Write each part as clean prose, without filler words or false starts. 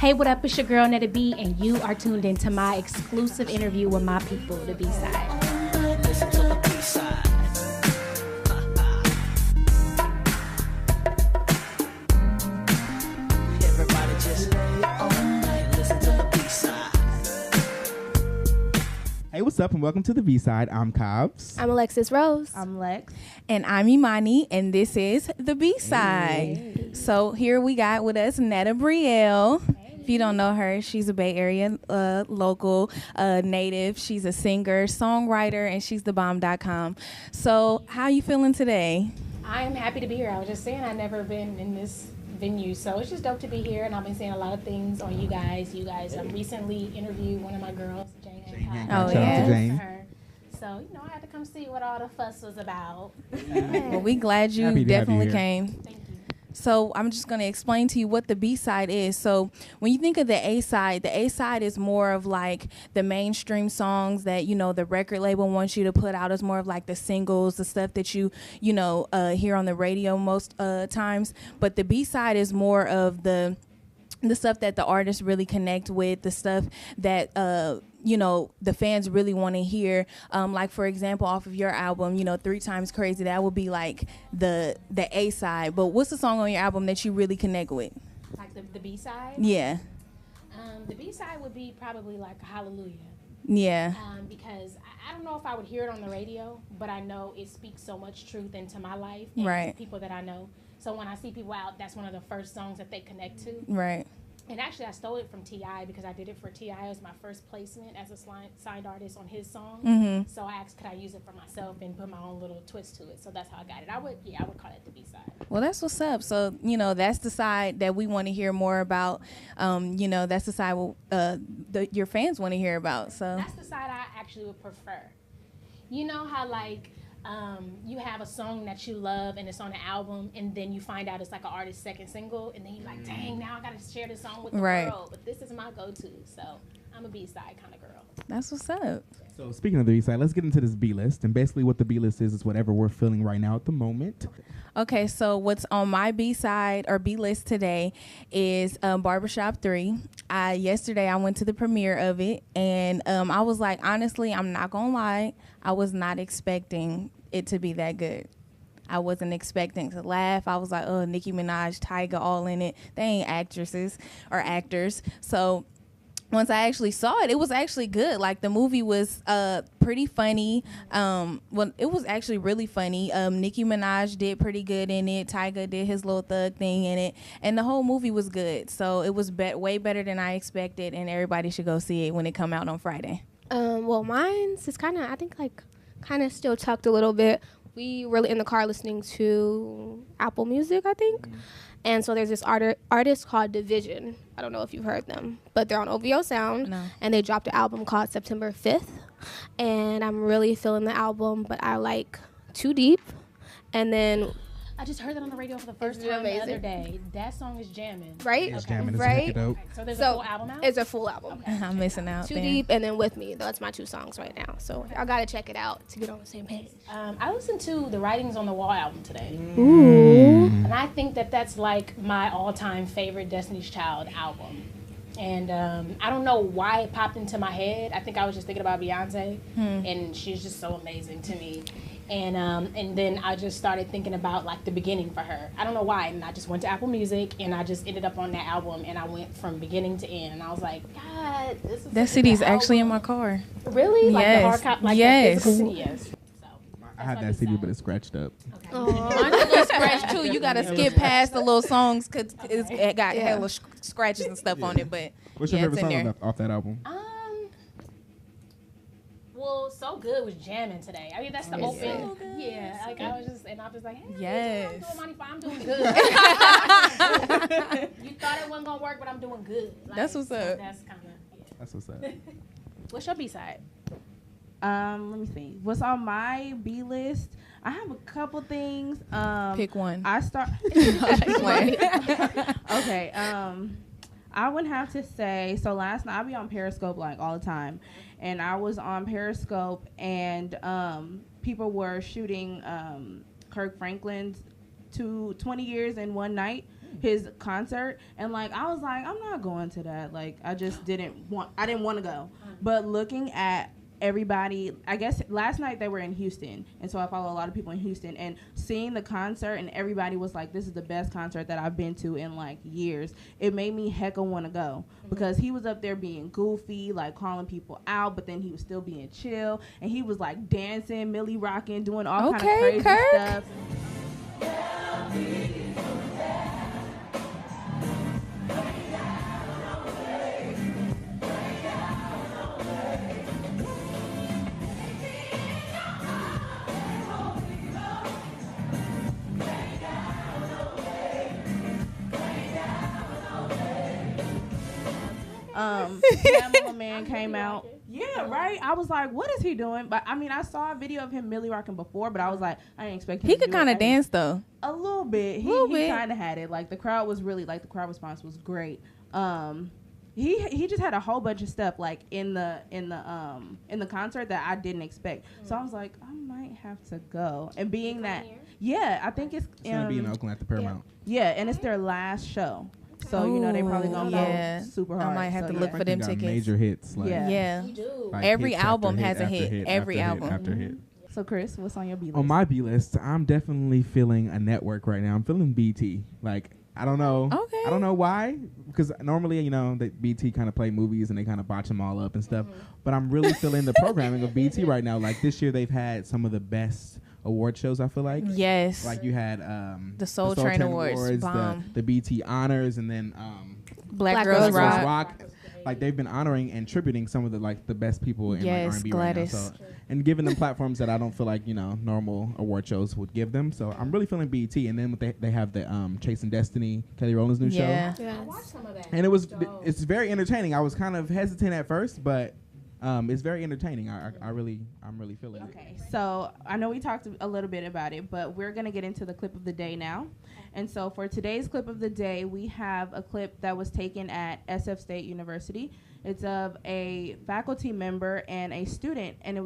Hey, what up? It's your girl, Netta B, and you are tuned into my exclusive interview with my people, the B-Side. Listen to the B-Side. Everybody just lay on night. Listen to the B-Side. Hey, what's up, and welcome to the B-Side. I'm Cobbs. I'm Alexis Rose. I'm Lex. And I'm Imani, and this is the B-Side. Hey. So here we got with us Netta Brielle. If you don't know her, she's a Bay Area local native. She's a singer, songwriter, and she's thebomb.com. So how you feeling today? I am happy to be here. I was just saying I've never been in this venue, so it's just dope to be here, and I've been seeing a lot of things on you guys. Recently interviewed one of my girls, Jane. Oh, Shout out to Jane. So, I had to come see what all the fuss was about. Well, we glad you Happy to have you definitely here. came. Thank you. So I'm just going to explain to you what the B-side is. So when you think of the A-side is more of like the mainstream songs that, the record label wants you to put out. It's more of like the singles, the stuff that you hear on the radio most times. But the B-side is more of the stuff that the artists really connect with, the stuff that the fans really want to hear. Like, for example, off of your album, 3 Times Crazy, that would be like the A side. But what's the song on your album that you really connect with? Like the B-side? Yeah. The B-side would be probably like Hallelujah. Yeah. Because I don't know if I would hear it on the radio, but I know it speaks so much truth into my life and Right. people that I know. So when I see people out, that's one of the first songs that they connect to. Right. And actually, I stole it from T.I. because I did it for T.I. It was my first placement as a signed artist on his song. Mm-hmm. So I asked, could I use it for myself and put my own little twist to it. So that's how I got it. I would call it the B-side. Well, that's what's up. So, that's the side that we want to hear more about. That's the side your fans want to hear about. So That's the side I actually would prefer. You know how, like, you have a song that you love and it's on the album, and then you find out it's like an artist's second single, and then you're like, dang, now I got to share this song with the Right. world. But this is my go-to, so I'm a B-side kind of girl. that's what's up. So speaking of the B-Side, let's get into this B-list. And basically what the B-list is whatever we're feeling right now at the moment. Okay, so what's on my B-side or B-list today is Barbershop 3. Yesterday I went to the premiere of it, and I was like, honestly, I'm not going to lie, I was not expecting it to be that good. I wasn't expecting to laugh. I was like, oh, Nicki Minaj, Tyga, all in it. They ain't actresses or actors. So once I actually saw it, it was actually good. Like, the movie was pretty funny. It was actually really funny. Nicki Minaj did pretty good in it. Tyga did his little thug thing in it. And the whole movie was good. So it was way better than I expected, and everybody should go see it when it come out on Friday. Well, mine's is kind of still tucked a little bit. We were in the car listening to Apple Music, I think. And so there's this artist called Division. I don't know if you've heard them, but they're on OVO Sound. No. And they dropped an album called September 5th. And I'm really feeling the album, but I like Too Deep. And then, I just heard that on the radio for the first Isn't it time the amazing? other day. That song is jamming. right? It's Okay. jamming. It's Right? wicked dope. So there's a So full album out? it's a full album. I'm missing out. Too then. Deep and then With Me. That's my 2 songs right now. So y'all got to check it out to get on the same page. I listened to the Writings on the Wall album today. Ooh. And I think that that's like my all-time favorite Destiny's Child album. And I don't know why it popped into my head. I think I was just thinking about Beyonce, and she's just so amazing to me. And then I just started thinking about like the beginning for her. I don't know why, and I just went to Apple Music, and I just ended up on that album, and I went from beginning to end. And I was like, God, this is That such a CD's good actually in album. my car. Really? Like Yes. the hard copy, like Yes. the physical CD? Yes. So, I had that CD, but it's scratched up. okay. Mine's a little scratch too. You gotta skip past the little songs because it got hella scratches and stuff on it. But What's your yeah, it's favorite in song there. off that album? Well, So Good was jamming today. I mean, that's the Yes. open. So Good. Yeah, like I was like, hey, Yes. I'm doing good. You thought it wasn't gonna work, but I'm doing good. Like, That's what's so up. That's kind of. That's what's up. What's your B-side? Let me see. What's on my B list? I have a couple things. Pick one. I start. One. Okay. I would have to say. So last night I be on Periscope like all the time, and I was on Periscope, and people were shooting Kirk Franklin's 20 years in one night. his concert, and like I was like, I'm not going to that. Like I didn't want to go. But looking at everybody, I guess last night they were in Houston, and so I follow a lot of people in Houston, and seeing the concert and everybody was like, this is the best concert that I've been to in like years. It made me hecka want to go because he was up there being goofy, like calling people out, but then he was still being chill, and he was like dancing, millie rocking, doing all kind of crazy stuff. That little man came out. Yeah, right. I was like, what is he doing? But I mean, I saw a video of him millie rocking before, but I was like, I didn't expect him He to could do kind it. of dance though. A little bit. He kind of had it. Like the crowd was really like the crowd response was great. He just had a whole bunch of stuff like in the concert that I didn't expect. So I was like, I might have to go. And being that, yeah, I think it's gonna be in Oakland at the Paramount. Yeah, and it's their last show. So, you know, they probably going to go super hard. I might have to look for them tickets. Major hits. Like, yeah. You do. Like every hits album after has a hit. hit Every after album. hit after hit. So, Chris, what's on your B list? On my B list, I'm definitely feeling a network right now. I'm feeling BT. Like, I don't know. Okay. I don't know why. Because normally, you know, the BT kind of play movies and they kind of botch them all up and stuff. But I'm really feeling the programming of BT right now. Like, this year they've had some of the best award shows, I feel like. Yes. Like, you had the Soul Train Awards, the BT Honors, and then Black Girls Rock. Like, they've been honoring and tributing some of the best people in like R&B Gladys. right now. So, and giving them platforms that I don't feel like, you know, normal award shows would give them. So I'm really feeling BET. And then they have the Chasing Destiny, Kelly Rowland's new show. I watched some of that. And it's very entertaining. I was kind of hesitant at first, but it's very entertaining. I'm really feeling it. Okay, so I know we talked a little bit about it, but we're going to get into the clip of the day now. And so for today's clip of the day, we have a clip that was taken at SF State University. It's of a faculty member and a student, and it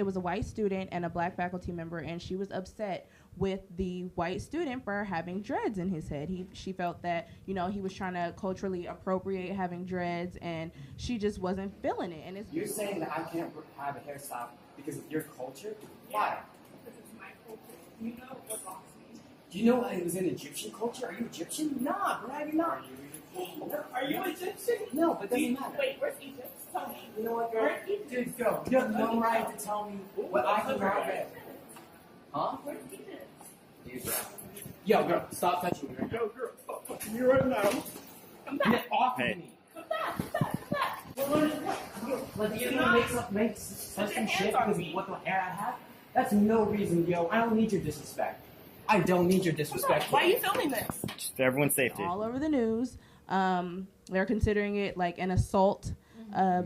was a white student and a black faculty member, and she was upset with the white student for having dreads in his head. She felt that, you know, he was trying to culturally appropriate having dreads, and she just wasn't feeling it. And You're saying that I can't have a hairstyle because of your culture? Why? Because it's my culture. You know what box means. Do you know it was an Egyptian culture? Are you Egyptian? Nah, bro, you're not. Are you Egyptian? No, but doesn't matter. Wait, where's Egypt? Tell me. You know what, girl? Where's Egypt? Dude, go. You have no right to tell me what I can wear. Huh? Where's Egypt? Dude, bro. Yo, girl, stop touching me right now. Yo, girl, stop touching me right now. Come back. Get off of me. Come back. Come back. Like, you're gonna make some shit because of what the hair I have? That's no reason, yo. I don't need your disrespect. I don't need your disrespect. Why are you filming this? Just for everyone's safety. all over the news. They're considering it like an assault.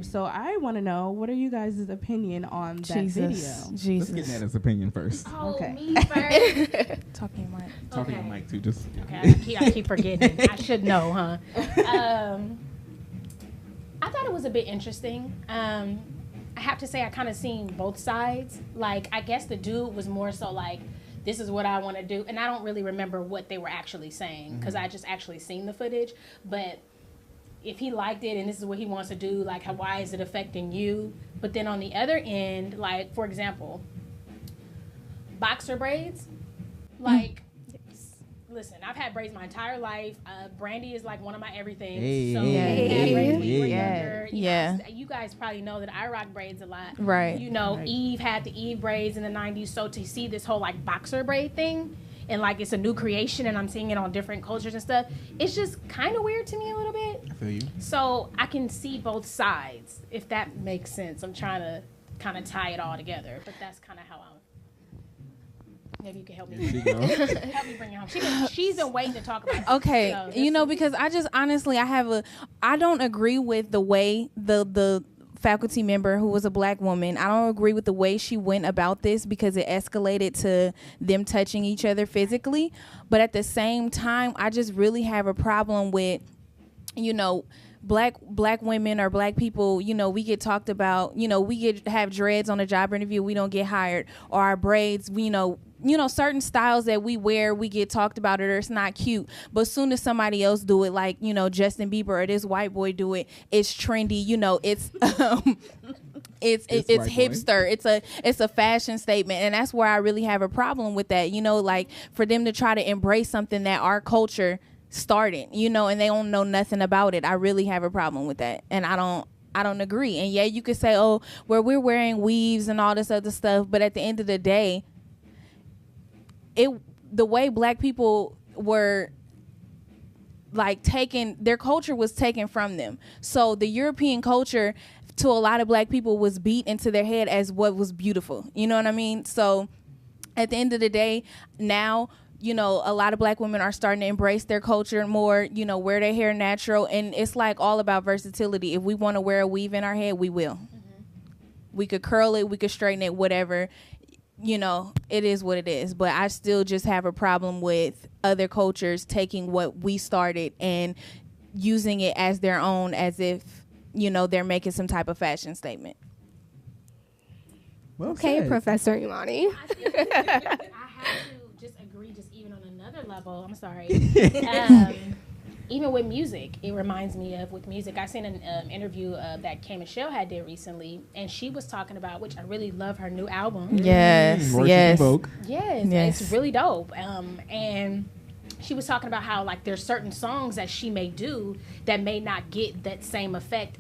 So I want to know, what are you guys' opinion on that video? Let's get Netta's opinion first. Oh, Okay. me first. Talking mic. Talking to Mike too. Just Okay, I keep forgetting. I should know, huh? I thought it was a bit interesting. I have to say I kind of seen both sides. Like, I guess the dude was more so like, this is what I want to do. And I don't really remember what they were actually saying because I just actually seen the footage. But if he liked it and this is what he wants to do, like, why is it affecting you? But then on the other end, like, for example, boxer braids, like, listen, I've had braids my entire life. Brandy is like one of my everything. Hey, so hey, we had braids when we were yeah, younger. yeah. You guys probably know that I rock braids a lot. Right. You know, Right. Eve had the Eve braids in the 90s. So to see this whole like boxer braid thing and like it's a new creation and I'm seeing it on different cultures and stuff, it's just kind of weird to me a little bit. I feel you. So I can see both sides, if that makes sense. I'm trying to kind of tie it all together, but that's kind of how I'm. Maybe you can help me. There you go. Help me bring it home. She's been waiting to talk about it. Okay, So you know, because I just honestly, I don't agree with the way the faculty member who was a black woman, I don't agree with the way she went about this because it escalated to them touching each other physically. But at the same time, I just really have a problem with, you know, black women or black people, you know, we get talked about, you know, have dreads on a job interview, we don't get hired, or our braids, you know, certain styles that we wear, we get talked about it or it's not cute. But soon as somebody else do it, like, Justin Bieber or this white boy do it, it's trendy. It's it's hipster. It's a fashion statement, and that's where I really have a problem with that. Like for them to try to embrace something that our culture started, and they don't know nothing about it. I really have a problem with that, and I don't agree. And yeah, you could say, oh, where we're wearing weaves and all this other stuff, but at the end of the day, the way black people were like their culture was taken from them. So the European culture to a lot of black people was beat into their head as what was beautiful. You know what I mean? So at the end of the day, now, a lot of black women are starting to embrace their culture more, wear their hair natural. And it's like all about versatility. If we want to wear a weave in our head, we will. Mm-hmm. We could curl it, we could straighten it, whatever. It is what it is. But I still just have a problem with other cultures taking what we started and using it as their own, as if, they're making some type of fashion statement. Well Okay, said. Professor Imani. I have to just agree, just even on another level. I'm sorry. Even with music, it reminds me of with music. I seen an interview that K Michelle had did recently, and she was talking about, which I really love her new album. Yes, Royce yes. Vogue. Yes, it's really dope. And she was talking about how like there's certain songs that she may do that may not get that same effect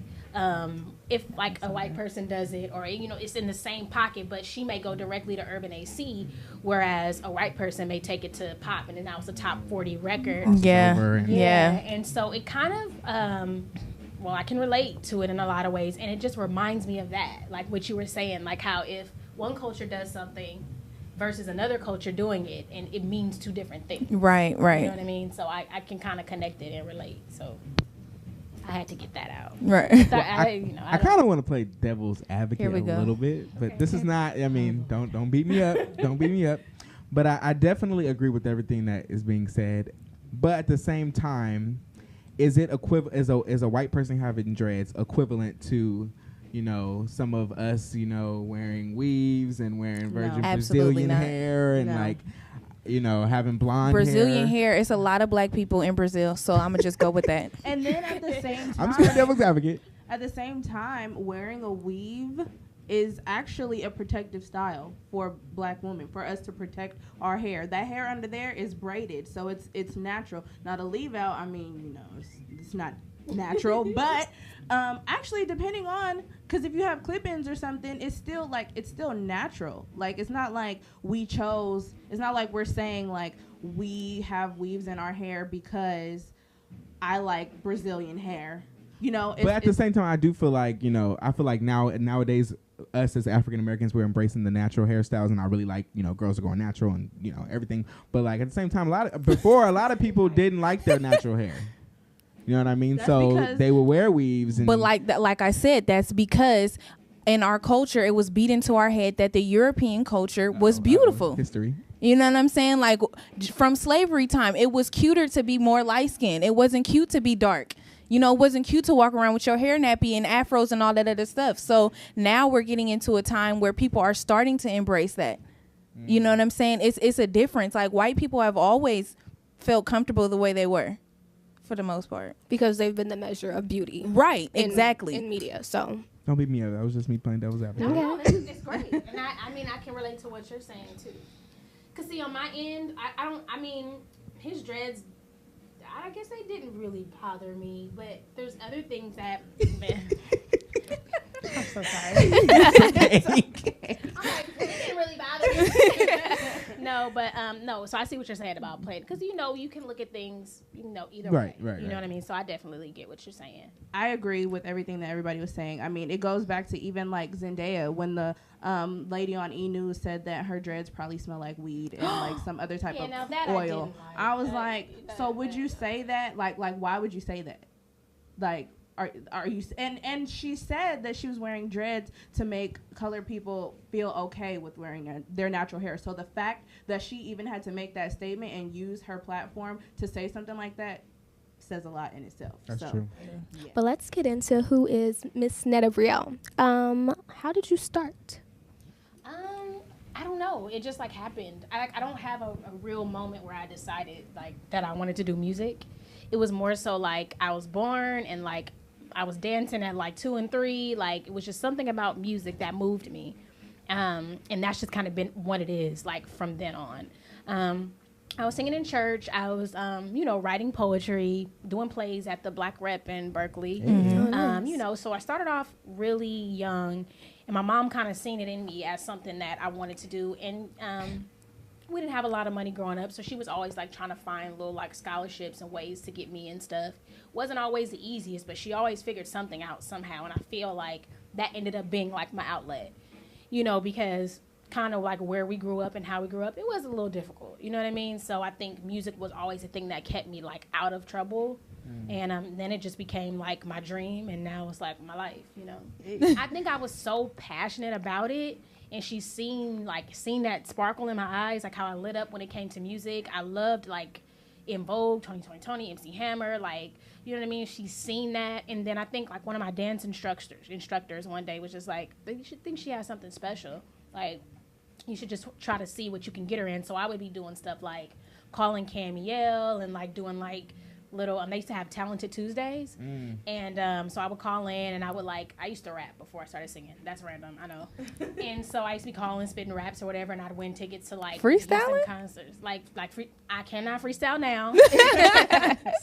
if like a white person does it, or it's in the same pocket, but she may go directly to Urban AC, whereas a white person may take it to pop, and then now it's a top 40 record. Yeah. And so it kind of well, I can relate to it in a lot of ways, and it just reminds me of that, like what you were saying, like how if one culture does something versus another culture doing it, and it means two different things. Right. You know what I mean? So I can kind of connect it and relate. So I had to get that out. Right. I kind of want to play devil's advocate Here we go. a little bit, but this is not. I mean, don't beat me up. Don't beat me up. But I definitely agree with everything that is being said. But at the same time, is it is a white person having dreads equivalent to, some of us, wearing weaves and wearing virgin Brazilian hair and like, having blonde Brazilian hair. It's a lot of black people in Brazil, so I'm gonna just go with that. And then at the same time, I'm just devil's advocate. At the same time, wearing a weave is actually a protective style for black women, for us to protect our hair. That hair under there is braided, so it's natural. Now the leave out, I mean, it's not natural, but actually depending on, because if you have clip-ins or something, it's still natural. Like it's not like we chose. It's not like we're saying like we have weaves in our hair because I like Brazilian hair. But at the same time, I do feel like I feel like nowadays us as African Americans, we're embracing the natural hairstyles, and I really like girls are going natural and everything. But like at the same time, a lot of people didn't like their natural hair. You know what I mean? That's so they would wear weaves. But like I said, that's because in our culture, it was beat into our head that the European culture was beautiful. History. You know what I'm saying? Like from slavery time, it was cuter to be more light skinned. It wasn't cute to be dark. It wasn't cute to walk around with your hair nappy and afros and all that other stuff. So now we're getting into a time where people are starting to embrace that. You know what I'm saying? It's a difference. Like white people have always felt comfortable the way they were. For the most part, Because they've been the measure of beauty. right? Exactly. In media, so. Don't beat me up. That was just me playing devil's advocate. No, it's great. And I mean, I can relate to what you're saying too. Cause see, on my end, I mean, his dreads, I guess they didn't really bother me, but there's other things that, man. I'm so sorry. It's okay. I'm like, it didn't really bother me. No, but no. So I see what you're saying about playing, because you can look at things, either way. Right. You know what I mean? So I definitely get what you're saying. I agree with everything that everybody was saying. I mean, it goes back to even like Zendaya when the lady on E! News said that her dreads probably smell like weed and like some other type of oil. I was like, so would you say that? Like why would you say that? Like, are you? And she said that she was wearing dreads to make colored people feel okay with wearing their natural hair. So the fact that she even had to make that statement and use her platform to say something like that says a lot in itself. That's true. Yeah. But let's get into who is Miss Netta Brielle. How did you start? I don't know. It just like happened. I don't have a real moment where I decided like that I wanted to do music. It was more so like I was born and like I was dancing at like 2 and 3. Like it was just something about music that moved me. And that's just kind of been what it is like from then on. I was singing in church. I was, writing poetry, doing plays at the Black Rep in Berkeley. So I started off really young, and my mom kind of seen it in me as something that I wanted to do. And we didn't have a lot of money growing up, so she was always like trying to find little like scholarships and ways to get me and stuff. Wasn't always the easiest, but she always figured something out somehow, and I feel like that ended up being like my outlet, because kind of like where we grew up and how we grew up, it was a little difficult, you know what I mean? So I think music was always a thing that kept me like out of trouble. And then it just became like my dream, and now it's like my life, I think I was so passionate about it, and she's seen that sparkle in my eyes, like how I lit up when it came to music. I loved like In Vogue, Tony, MC Hammer, like, you know what I mean? She's seen that. And then I think like one of my dance instructors one day was just like, you should think she has something special. Like, you should just try to see what you can get her in. So I would be doing stuff like calling Camielle and like doing like little, they used to have Talented Tuesdays. And so I would call in, and I used to rap before I started singing. That's random, I know. And so I used to be calling, spitting raps or whatever, and I'd win tickets to like freestyling concerts. I cannot freestyle now.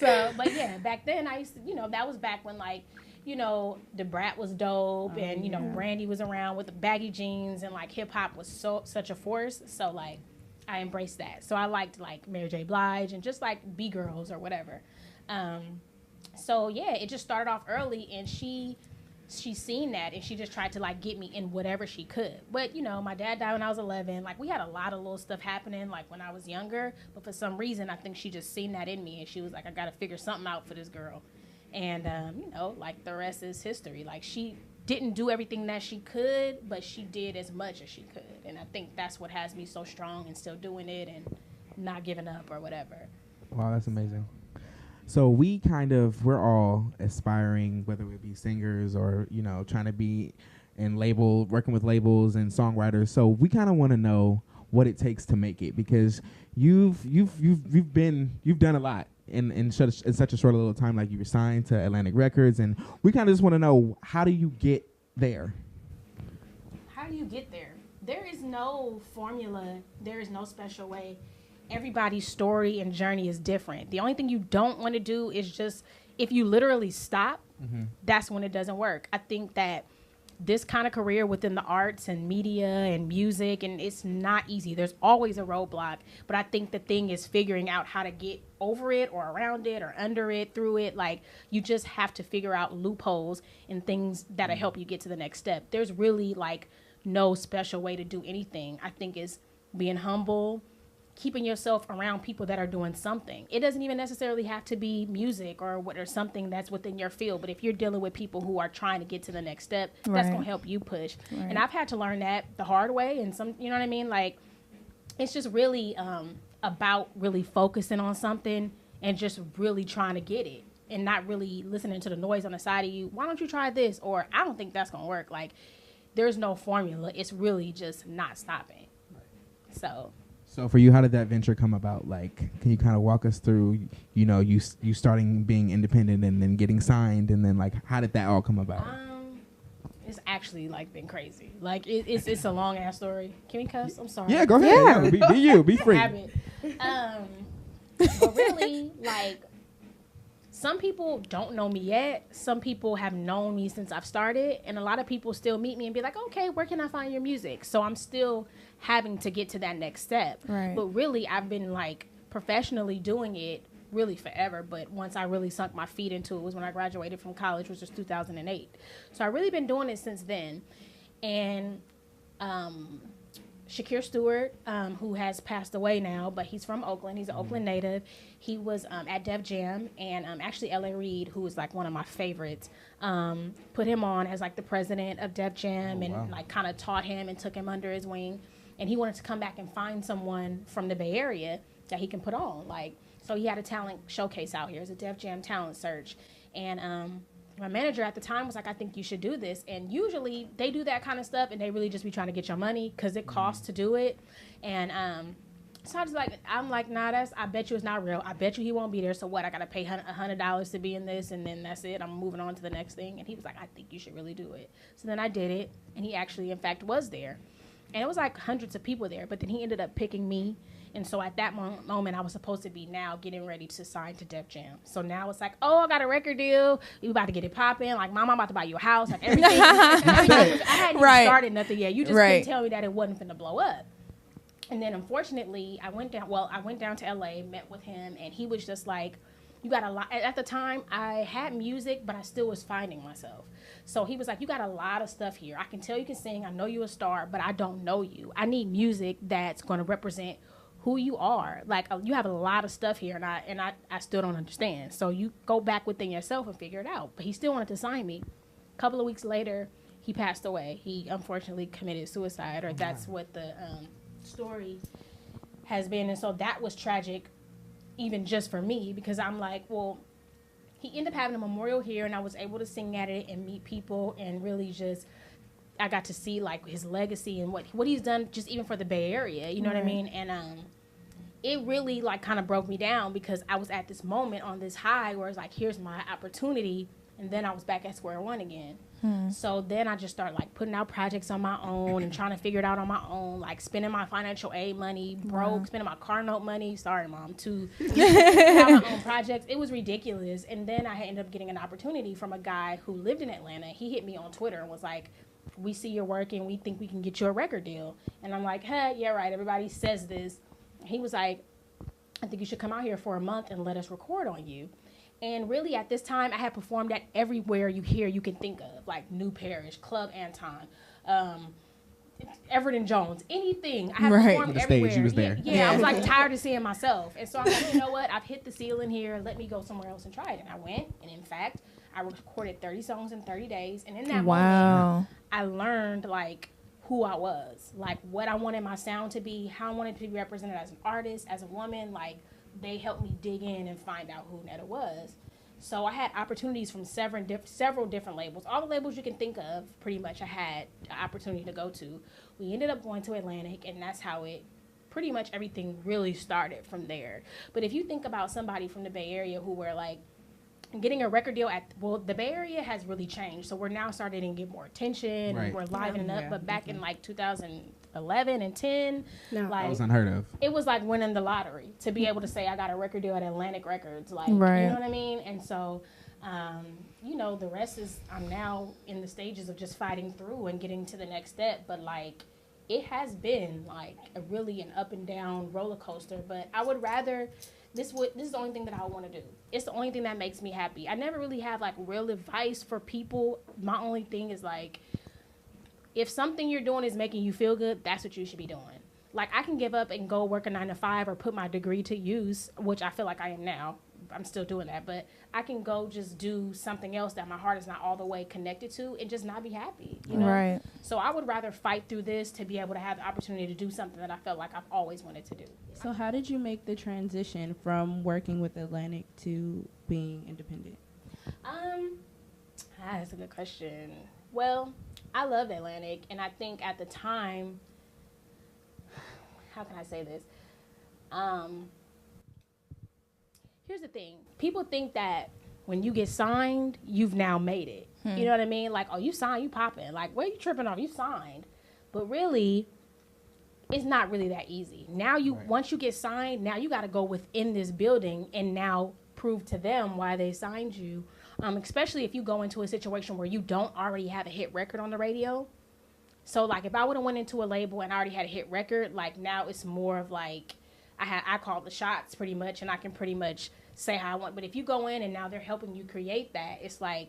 So, but yeah, back then I used to, that was back when like, the Brat was dope, and Brandy was around with the baggy jeans, and like hip hop was such a force. So like I embraced that. So I liked like Mary J. Blige and just like B Girls or whatever. So yeah, it just started off early, and she's seen that, and she just tried to like get me in whatever she could. But my dad died when I was 11. Like we had a lot of little stuff happening like when I was younger, but for some reason I think she just seen that in me, and she was like, I gotta figure something out for this girl. And, like the rest is history. Like she didn't do everything that she could, but she did as much as she could. And I think that's what has me so strong and still doing it and not giving up or whatever. Wow, that's amazing. So we're all aspiring, whether it be singers or, trying to be working with labels and songwriters. So we kind of want to know what it takes to make it, because you've done a lot in such a short little time. Like you were signed to Atlantic Records, and we kind of just want to know, how do you get there? How do you get there? There is no formula. There is no special way. Everybody's story and journey is different. The only thing you don't want to do is just, if you literally stop, that's when it doesn't work. I think that this kind of career within the arts and media and music, and it's not easy. There's always a roadblock, but I think the thing is figuring out how to get over it or around it or under it, through it. Like you just have to figure out loopholes and things that'll help you get to the next step. There's really like no special way to do anything. I think is being humble, keeping yourself around people that are doing something. It doesn't even necessarily have to be music or something that's within your field, but if you're dealing with people who are trying to get to the next step, that's going to help you push. Right. And I've had to learn that the hard way, and you know what I mean? Like, it's just really about really focusing on something and just really trying to get it, and not really listening to the noise on the side of you. Why don't you try this? Or I don't think that's going to work. Like, there's no formula. It's really just not stopping. Right. So for you, how did that venture come about? Like, can you kind of walk us through, you starting being independent and then getting signed, and then like, how did that all come about? It's actually like been crazy. Like it's a long ass story. Can we cuss? I'm sorry. Yeah, go ahead. Yeah. Be you. Be free. But really, like, some people don't know me yet. Some people have known me since I've started, and a lot of people still meet me and be like, okay, where can I find your music? So I'm still having to get to that next step. Right. But really, I've been like professionally doing it really forever. But once I really sunk my feet into it was when I graduated from college, which was 2008. So I've really been doing it since then. And Shakir Stewart, who has passed away now, but he's from Oakland. He's an Oakland native. He was at Def Jam, and actually L.A. Reid, who is like one of my favorites, put him on as like the president of Def Jam, like kind of taught him and took him under his wing. And he wanted to come back and find someone from the Bay Area that he can put on. Like, so he had a talent showcase out here. It's a Def Jam talent search. And my manager at the time was like, I think you should do this. And usually they do that kind of stuff and they really just be trying to get your money because it costs to do it. And so I'm like, nah, I bet you it's not real. I bet you he won't be there. So what? I got to pay $100 to be in this and then that's it. I'm moving on to the next thing. And he was like, I think you should really do it. So then I did it. And he actually, in fact, was there. And it was like hundreds of people there. But then he ended up picking me. And so at that moment, I was supposed to be now getting ready to sign to Def Jam. So now it's like, oh, I got a record deal. We about to get it popping. Like, Mom, I'm about to buy you a house. Like, everything. I hadn't even started nothing yet. You just couldn't tell me that it wasn't finna blow up. And then, unfortunately, I went down to L.A., met with him, and he was just like, you got a lot. At the time, I had music, but I still was finding myself. So he was like, you got a lot of stuff here. I can tell you can sing. I know you're a star, but I don't know you. I need music that's going to represent who you are. Like, you have a lot of stuff here, and I still don't understand. So you go back within yourself and figure it out. But he still wanted to sign me. A couple of weeks later, he passed away. He unfortunately committed suicide, or that's what the story has been. And so that was tragic, even just for me, because I'm like, well, he ended up having a memorial here, and I was able to sing at it and meet people, and really just I got to see like his legacy and what he's done just even for the Bay Area, you know what I mean? And it really like kind of broke me down because I was at this moment on this high where it's like, here's my opportunity, and then I was back at square one again. So then I just started like putting out projects on my own and trying to figure it out on my own, like spending my financial aid money, spending my car note money. Sorry, Mom, to put out my own projects. It was ridiculous. And then I ended up getting an opportunity from a guy who lived in Atlanta. He hit me on Twitter and was like, we see your work and we think we can get you a record deal. And I'm like, hey, yeah, right. Everybody says this. He was like, I think you should come out here for a month and let us record on you. And really at this time, I had performed at everywhere you can think of, like New Parish, Club Anton, Everett and Jones, anything. I had performed everywhere. Stage, you was there. Yeah, I was like tired of seeing myself. And so I'm like, you know what? I've hit the ceiling here. Let me go somewhere else and try it. And I went. And in fact, I recorded 30 songs in 30 days. And in that moment, I learned like who I was, like what I wanted my sound to be, how I wanted to be represented as an artist, as a woman. Like, they helped me dig in and find out who Netta was. So I had opportunities from several different labels. All the labels you can think of, pretty much I had an opportunity to go to. We ended up going to Atlantic, and that's how it, pretty much everything really started from there. But if you think about somebody from the Bay Area who were like, getting a record deal the Bay Area has really changed. So we're now starting to get more attention, and we're livening up. But back in like 2011 and 10, like, that was unheard of. It was like winning the lottery to be able to say I got a record deal at Atlantic Records, like, you know what I mean? And so, you know, the rest is I'm now in the stages of just fighting through and getting to the next step. But like, it has been like really an up and down roller coaster. But I would rather. This is the only thing that I want to do. It's the only thing that makes me happy. I never really have like real advice for people. My only thing is like, if something you're doing is making you feel good, that's what you should be doing. Like, I can give up and go work a 9-to-5 or put my degree to use, which I feel like I am now. I'm still doing that, but I can go just do something else that my heart is not all the way connected to and just not be happy, you know? Right. So I would rather fight through this to be able to have the opportunity to do something that I felt like I've always wanted to do. So how did you make the transition from working with Atlantic to being independent? That's a good question. Well, I love Atlantic, and I think at the time, how can I say this? Here's the thing. People think that when you get signed, you've now made it. You know what I mean? Like, oh, you signed, you popping. Like, what are you tripping off? You signed. But really, it's not really that easy. Now once you get signed, now you got to go within this building and now prove to them why they signed you. Especially if you go into a situation where you don't already have a hit record on the radio. So, like, if I would have went into a label and I already had a hit record, like, now it's more of like, I call the shots pretty much, and I can pretty much say how I want. But if you go in and now they're helping you create that, it's like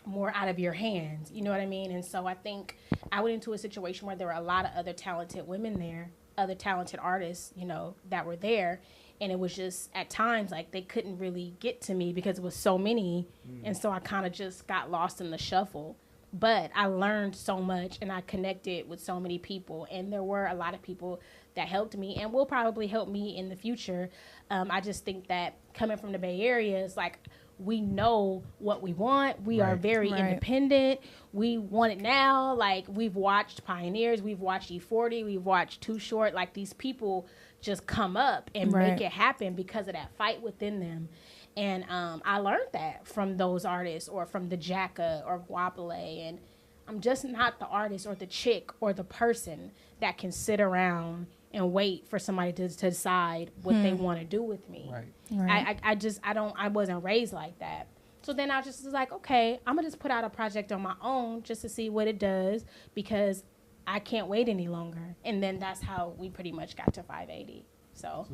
more out of your hands. You know what I mean? And so I think I went into a situation where there were a lot of other talented women there, other talented artists, you know, that were there. And it was just at times like they couldn't really get to me because it was so many. And so I kind of just got lost in the shuffle. But I learned so much, and I connected with so many people, and there were a lot of people that helped me and will probably help me in the future. I just think that coming from the Bay Area is like we know what we want. We are Right. very Right. independent. We want it now. Like, we've watched Pioneers, we've watched E40, we've watched Too Short. Like, these people just come up and Right. make it happen because of that fight within them. And I learned that from those artists, or from the Jacka or Guapale. And I'm just not the artist or the chick or the person that can sit around and wait for somebody to decide what they want to do with me. Right. Right. I wasn't raised like that. So then I just was like, okay, I'm gonna just put out a project on my own just to see what it does, because I can't wait any longer. And then that's how we pretty much got to 580. So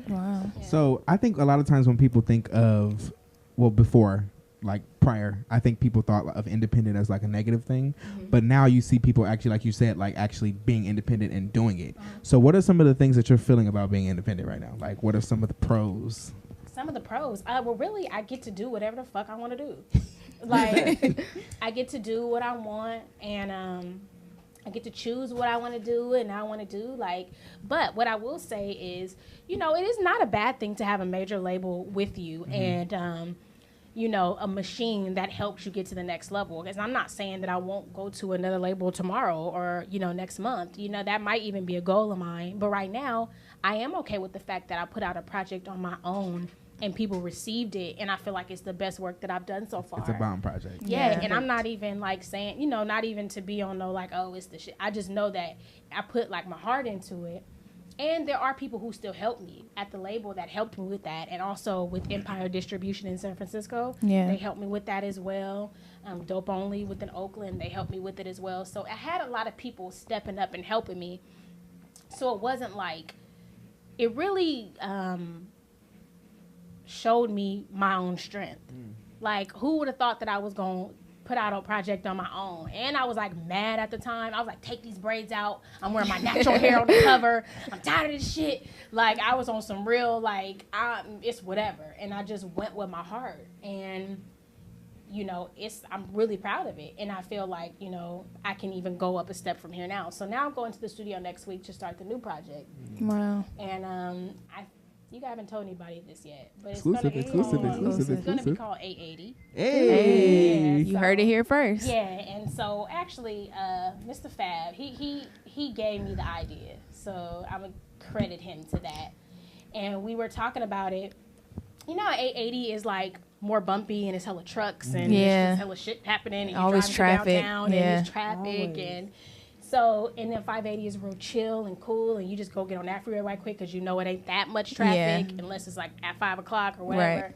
Wow. So I think a lot of times when people think of, well, before, like prior, I think people thought of independent as like a negative thing, but now you see people actually, like you said, like actually being independent and doing it. So what are some of the things that you're feeling about being independent right now? Like, what are some of the pros? some of the pros, well, really, I get to do whatever the fuck I want to do. Like, I get to do what I want, and I get to choose what I want to do and I want to do. Like, but what I will say is, you know, it is not a bad thing to have a major label with you, and you know, a machine that helps you get to the next level. Because I'm not saying that I won't go to another label tomorrow or, you know, next month. You know, that might even be a goal of mine. But right now, I am okay with the fact that I put out a project on my own and people received it, and I feel like it's the best work that I've done so far. It's a bomb project. Yeah, and I'm not even like saying, you know, not even to be on no like, oh, it's the shit. I just know that I put like my heart into it. And there are people who still help me at the label that helped me with that, and also with Empire Distribution in San Francisco. Yeah. They helped me with that as well. Dope Only within Oakland, they helped me with it as well. So I had a lot of people stepping up and helping me. So it wasn't like, it really showed me my own strength. Like, who would have thought that I was going to put out a project on my own? And I was like mad at the time. I was like, take these braids out. I'm wearing my natural hair on the cover. I'm tired of this shit. Like, I was on some real, like, it's whatever. And I just went with my heart. And, you know, I'm really proud of it. And I feel like, you know, I can even go up a step from here now. So now I'm going to the studio next week to start the new project. Wow. And you haven't told anybody this yet, but it's Exclusive, gonna be exclusive. called 880. Hey. Yeah, You heard it here first. Yeah, and so actually, Mr. Fab, he gave me the idea, so I'm gonna credit him to that. And we were talking about it. You know, 880 is like more bumpy, and it's hella trucks, and Yeah. it's hella shit happening, and you Always driving traffic, downtown, yeah. and there's traffic, and so, and then 580 is real chill and cool, and you just go get on that freeway right quick because you know it ain't that much traffic unless it's like at 5 o'clock or whatever. Right.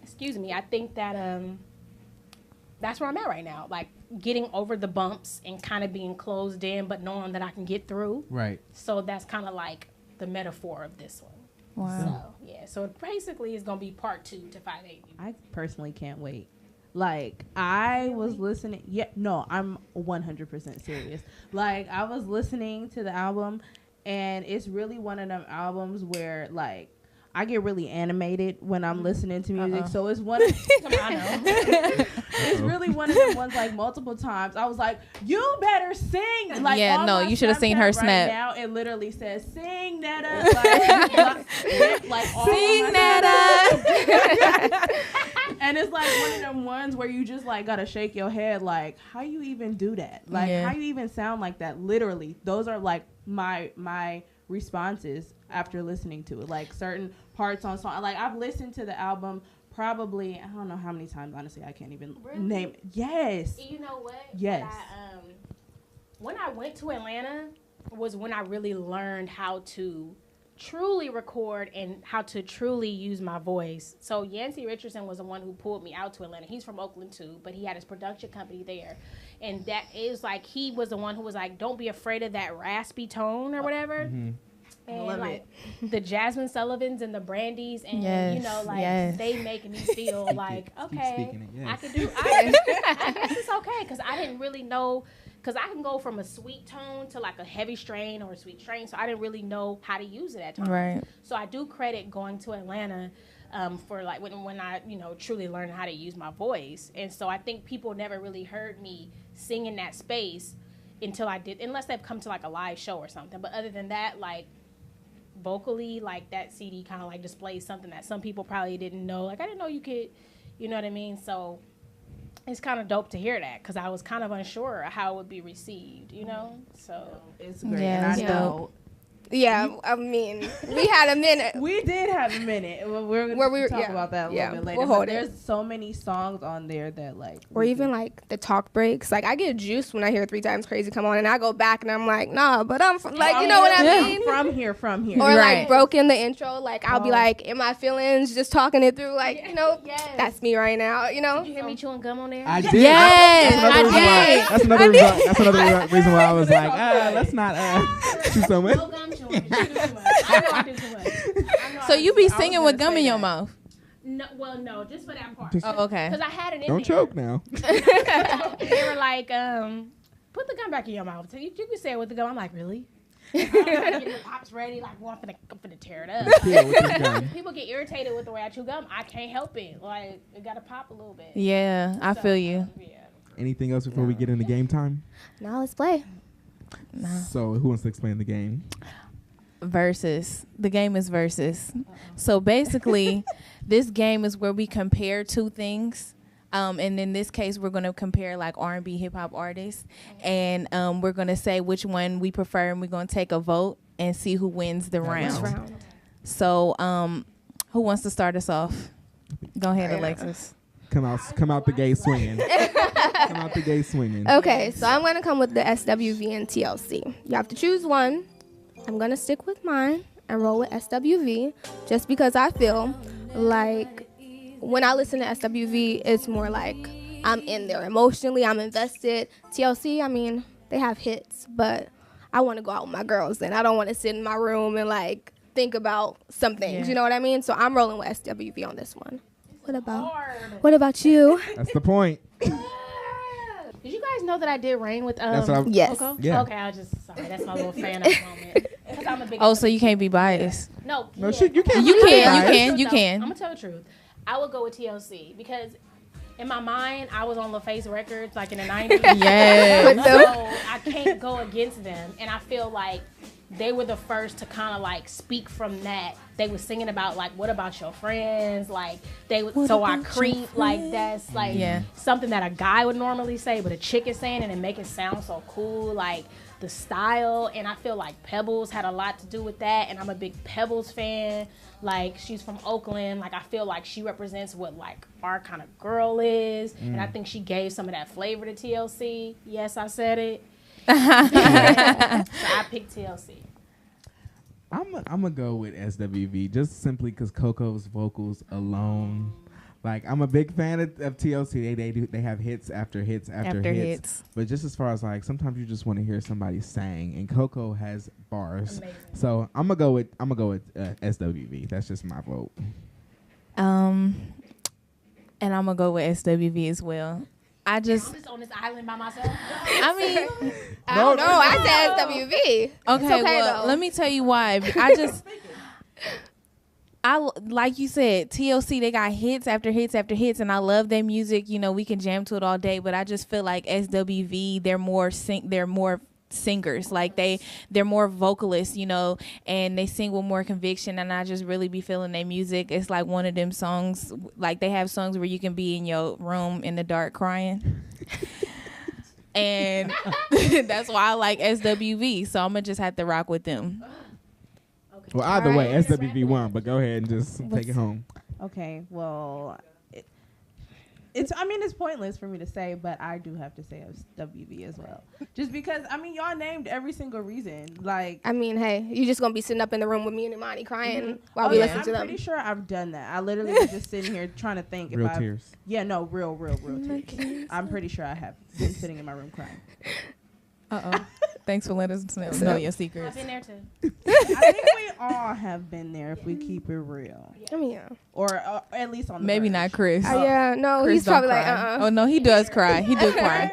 Excuse me. I think that that's where I'm at right now. Like, getting over the bumps and kind of being closed in, but knowing that I can get through. Right. So that's kind of like the metaphor of this one. Wow. So, yeah. So basically it's going to be part 2 to 580. I personally can't wait. Like, I was listening. Yeah, no, I'm 100% serious. Like, I was listening to the album, and it's really one of them albums where, like, I get really animated when I'm listening to music. So it's one of it's really one of the ones, like, multiple times I was like, you better sing. Like, Yeah, on no, my you should have seen Snapchat her right snap. now, it literally says, sing Netta. Like all Sing on my Netta. And it's like one of them ones where you just like gotta shake your head, like, how you even do that? Like, Yeah. how you even sound like that? Literally, those are like my responses after listening to it. Like, certain parts on song. Like, I've listened to the album probably, I don't know how many times. Honestly, I can't even name it. Yes. You know what? Yes. When I went to Atlanta was when I really learned how to truly record and how to truly use my voice. So Yancey Richardson was the one who pulled me out to Atlanta. He's from Oakland too, but he had his production company there. And that is like, he was the one who was like, don't be afraid of that raspy tone or whatever. And Love like the Jasmine Sullivans and the Brandys, and you know, like they make me feel like, okay, speaking it, yes. I can do. I guess it's okay, because I didn't really know, because I can go from a sweet tone to like a heavy strain or a sweet strain, so I didn't really know how to use it at times. Right. So I do credit going to Atlanta for like when I, you know, truly learned how to use my voice. And so I think people never really heard me sing in that space until I did, unless they've come to like a live show or something. But other than that, like, vocally, like that CD kind of like displays something that some people probably didn't know. Like I didn't know you could, you know what I mean? So it's kind of dope to hear that because I was kind of unsure how it would be received, you know? So It's great. Yeah, And I it's know. Yeah, I mean, we had a minute. We did have a minute. We're Where going we to were- talk yeah. about that a Yeah, little bit later. we'll But hold it. there's so many songs on there that like. Or even like the talk breaks. Like I get juiced when I hear 3 Times Crazy come on, and I go back and I'm like, nah, but I'm from, like, you know what I mean? From here. Or Right. like broken the intro. Like I'll be Oh. like in my feelings, just talking it through. Like you know, Yes. that's me right now. You know. Did you hear me chewing gum on there? I did. Yes, That's another I reason why. did. That's another reason why I was like, let's not shoot so much. No gum chewing. You do too much. I know I do too much. I know So I you do be too much. singing with gum in your mouth? No, well, no, just for that part. Just- Oh, okay. Because I had it in Don't there. choke now. They were like, put the gun back in your mouth. So you can say it with the gum. I'm like, really? I'm getting the pops ready. Like, well, I'm finna tear it up. Yeah, with this gun. People get irritated with the way I chew gum. I can't help it. Like, it gotta pop a little bit. Yeah, I feel you. Yeah. Anything else before we get into game time? Now let's play. So who wants to explain the game? Versus. The game is versus. So basically, this game is where we compare 2 things. And in this case, we're going to compare like R&B hip hop artists. And we're going to say which one we prefer. And we're going to take a vote and see who wins the round. Round. So who wants to start us off? Go ahead, Alexis. Come out the gate swinging. Come out the gate swinging. Okay, so I'm gonna come with the SWV and TLC. You have to choose one. I'm gonna stick with mine and roll with SWV, just because I feel like when I listen to SWV, it's more like I'm in there emotionally. I'm invested. TLC, I mean, they have hits, but I want to go out with my girls, and I don't want to sit in my room and like think about some things. Yeah. You know what I mean? So I'm rolling with SWV on this one. What about you? That's the point. Did you guys know that I did rain with That's what I'm. Yes. Coco? Yeah. Okay, I just sorry. That's my little fan of the moment. 'Cause I'm a big Oh, so you can't be biased. no. No shit. You can't. You do can, that. you can, you I'm can. gonna tell the truth. I would go with TLC because in my mind I was on LaFace Records like in the 90s. Yes. So I can't go against them, and I feel like they were the first to kind of like speak from that. They were singing about like, what about your friends? Like they would, so I creep. Like that's like Yeah. something that a guy would normally say, but a chick is saying it and make it sound so cool. Like the style, and I feel like Pebbles had a lot to do with that. And I'm a big Pebbles fan. Like she's from Oakland. Like I feel like she represents what like our kind of girl is, and I think she gave some of that flavor to TLC. Yes, I said it. So I picked TLC. I'm gonna go with SWV just simply because Coco's vocals alone. Like I'm a big fan of TLC. They have hits after hits after hits. But just as far as like sometimes you just want to hear somebody sing, and Coco has bars. Amazing. So I'm gonna go with SWV. That's just my vote. And I'm gonna go with SWV as well. I'm just on this island by myself. I mean, I don't know. I said SWV. okay, okay, well, though. let me tell you why. Like you said, TLC, they got hits after hits after hits, and I love their music. You know, we can jam to it all day, but I just feel like SWV, they're more singers. Like they're more vocalists, you know, and they sing with more conviction, and I just really be feeling their music. It's like one of them songs, like they have songs where you can be in your room in the dark crying. And that's why I like SWV, so I'm gonna just have to rock with them. Well, either way, SWV won. But go ahead and just take it home. Okay, well, it's I mean, it's pointless for me to say, but I do have to say WB as well. Just because, I mean, y'all named every single reason. Like, I mean, hey, you just gonna be sitting up in the room with me and Imani crying while we listen to them. I'm pretty sure I've done that. I literally was just sitting here trying to think Real if tears. Yeah, no, real tears. I'm pretty sure I have been sitting in my room crying. Uh-oh. Thanks for letting us know your I've secrets. been there too. I think we all have been there if we keep it real. I mean, yeah. Or at least on the Maybe verge. not Chris. Yeah, no, Chris he's don't probably like, cry. Oh no, he does cry. He do cry.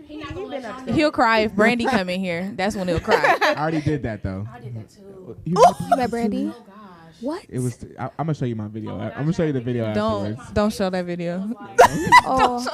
He not gonna been let y'all upset. know. He'll cry if Brandy come in here. That's when he'll cry. I already did that though. I did that too. You met Brandy? Oh gosh. What? It was. I'm gonna show you my video. I'm gonna show you the video afterwards. Don't show that video. Oh.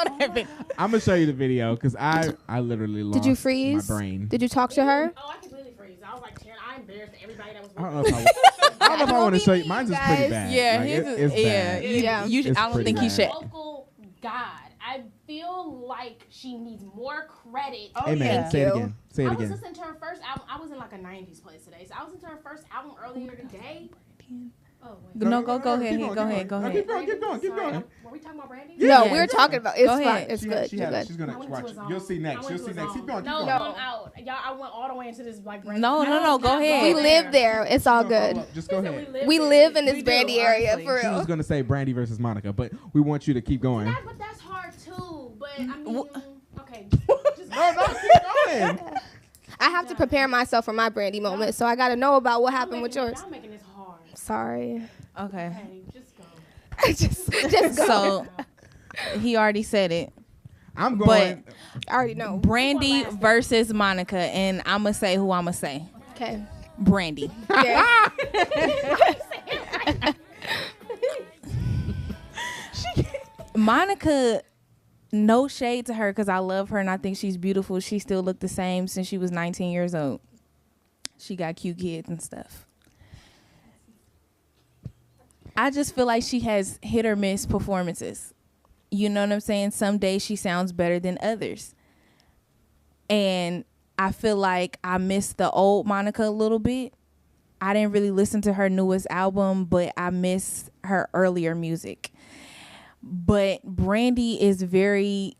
I'm gonna show you the video because I literally lost Did you freeze? my brain. Did you talk to her? Oh, I completely freeze. I was like tearing. I embarrassed everybody that was I with don't me? know if I want to Don't show be you. Mine's mean, is pretty guys. bad. Yeah, Like, his it's is bad. Yeah. It's I don't pretty think he bad. should. Vocal God. I feel like she needs more credit. Oh, Amen. yeah. Say it you. again. Say it I was again. listening to her first album. I was in like a 90s place today. So I was listening to her first album earlier today. Oh, wait. No, go ahead. Keep Go going, ahead. Go No, ahead. Keep going. Keep going. Keep Sorry, going. were we talking about Brandy? No, Yeah. we were talking about. It's Go fine. ahead. It's She good. had You're it. good. She's I gonna went watch to it. his own. You'll see next. I went You'll to see his next. own. Keep going. Keep No, going. I'm out. Y'all, I went all the way into this like Brandy. No, go We ahead. live there. It's all good. Just go ahead. We live in this We do, Brandy area honestly. for She was real. gonna say Brandy versus Monica, but we want you to keep going. But that's hard too. But I mean, okay. Just No, keep going. I have to prepare myself for my Brandy moment, so I got to know about what happened with yours. Y'all making this hard. Sorry. Okay. Okay, just go. just go. So he already said it. I'm going. I already know. Brandy versus Monica, and I'ma say who I'ma say. Okay. Brandy. Yeah. Monica, no shade to her because I love her and I think she's beautiful. She still looked the same since she was 19 years old. She got cute kids and stuff. I just feel like she has hit or miss performances. You know what I'm saying? Some days she sounds better than others. And I feel like I miss the old Monica a little bit. I didn't really listen to her newest album, but I miss her earlier music. But Brandy is very,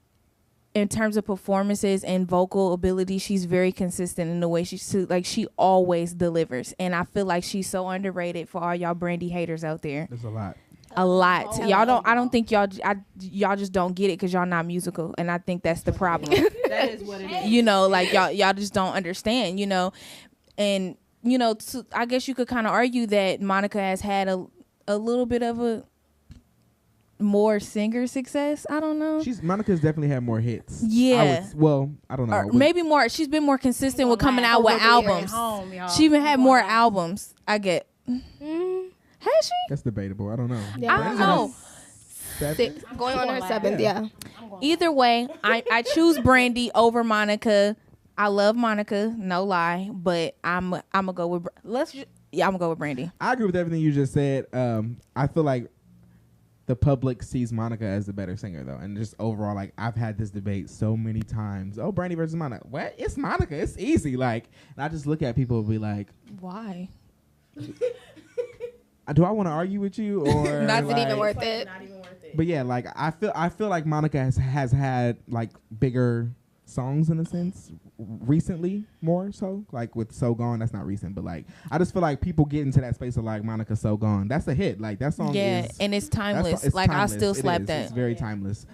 in terms of performances and vocal ability, she's very consistent in the way she always delivers. And I feel like she's so underrated for all y'all Brandy haters out there. There's a lot. A lot. I don't think y'all just don't get it because y'all not musical. And I think that's the problem. That is what it is. You know, like y'all just don't understand, you know. And, you know, I guess you could kind of argue that Monica has had a little bit of a more singer success. I don't know. Monica's definitely had more hits. Yeah. I don't know. Or maybe more. She's been more consistent with coming out with albums. She even had more albums. I get. Has she? That's debatable. I don't know. Yeah. I don't know. Seven? Going on her seventh, yeah. Either way, I choose Brandy over Monica. I love Monica, no lie, but I'm gonna go with I'm gonna go with Brandy. I agree with everything you just said. I feel like the public sees Monica as the better singer though, and just overall, like I've had this debate so many times. Oh, Brandy versus Monica. What? It's Monica. It's easy. Like, and I just look at people and be like, why? do I want to argue with you or Not like, even worth it. Not even worth it. But yeah, like I feel like Monica has had like bigger songs in a sense recently, more so like with So Gone. That's not recent, but like I just feel like people get into that space of like Monica So Gone. That's a hit. Like that song Yeah, is and it's timeless. it's Like timeless. I still It slap is. that. It's very timeless.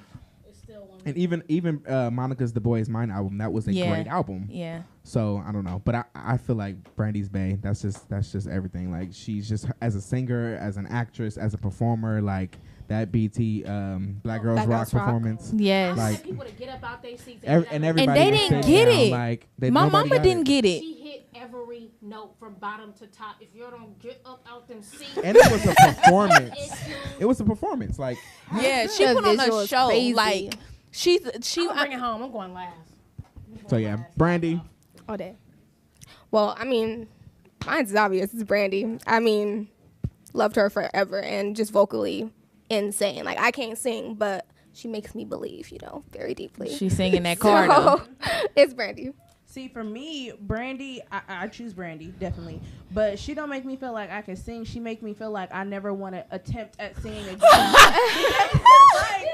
It's still one. And even Monica's The Boy Is Mine album, that was a Yeah. great album. Yeah. So I don't know, but I feel like Brandy's bae. That's just everything. Like she's just as a singer, as an actress, as a performer. Like that BT Black Girls Black Rock Girls Rock. performance. Yes. Like- Like, people to get up out their seats And everybody they was didn't sitting get down, it. Like My nobody mama got didn't it. get it. She hit every note from bottom to top. If you don't get up out them seats, And it was a performance. It was a performance. Like Yeah, she The put on visual a is show. crazy. Like she I'm bringing home. I'm going last. so, yeah, Brandy. All day. Well, I mean, mine's obvious. It's Brandy. I mean, loved her forever and just vocally insane. Like, I can't sing, but she makes me believe, you know, very deeply. She's singing that card. though. So, it's Brandy. See, for me, Brandy, I choose Brandy, definitely. But she don't make me feel like I can sing. She make me feel like I never want to attempt at singing again. Like,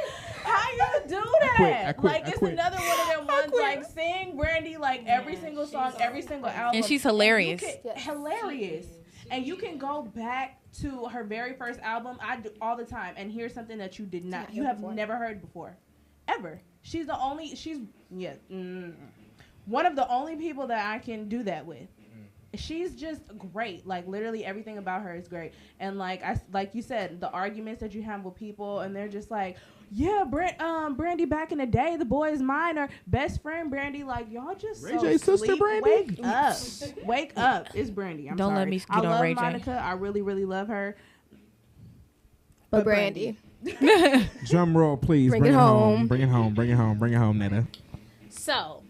how you do that? I quit. Like, it's another one of them ones, like, sing Brandy, like, every single song, every single album. And she's hilarious. Hilarious. And you can go back to her very first album. I do all the time and hear something that you did not, you have never heard before. Ever. She's one of the only people that I can do that with. She's just great. Like literally everything about her is great. And like you said, the arguments that you have with people and they're just like, yeah, Brandy back in the day, The Boy Is Mine, or best friend Brandy, like y'all just Ray so J's sister sleep. Brandy? Wake up. Wake up. It's Brandy. I'm Don't sorry. let me get I on love Ray J. Monica. I really, really love her. But Brandy. Drum roll, please. Bring it home. Bring it home. Bring it home. Bring it home, Netta. So,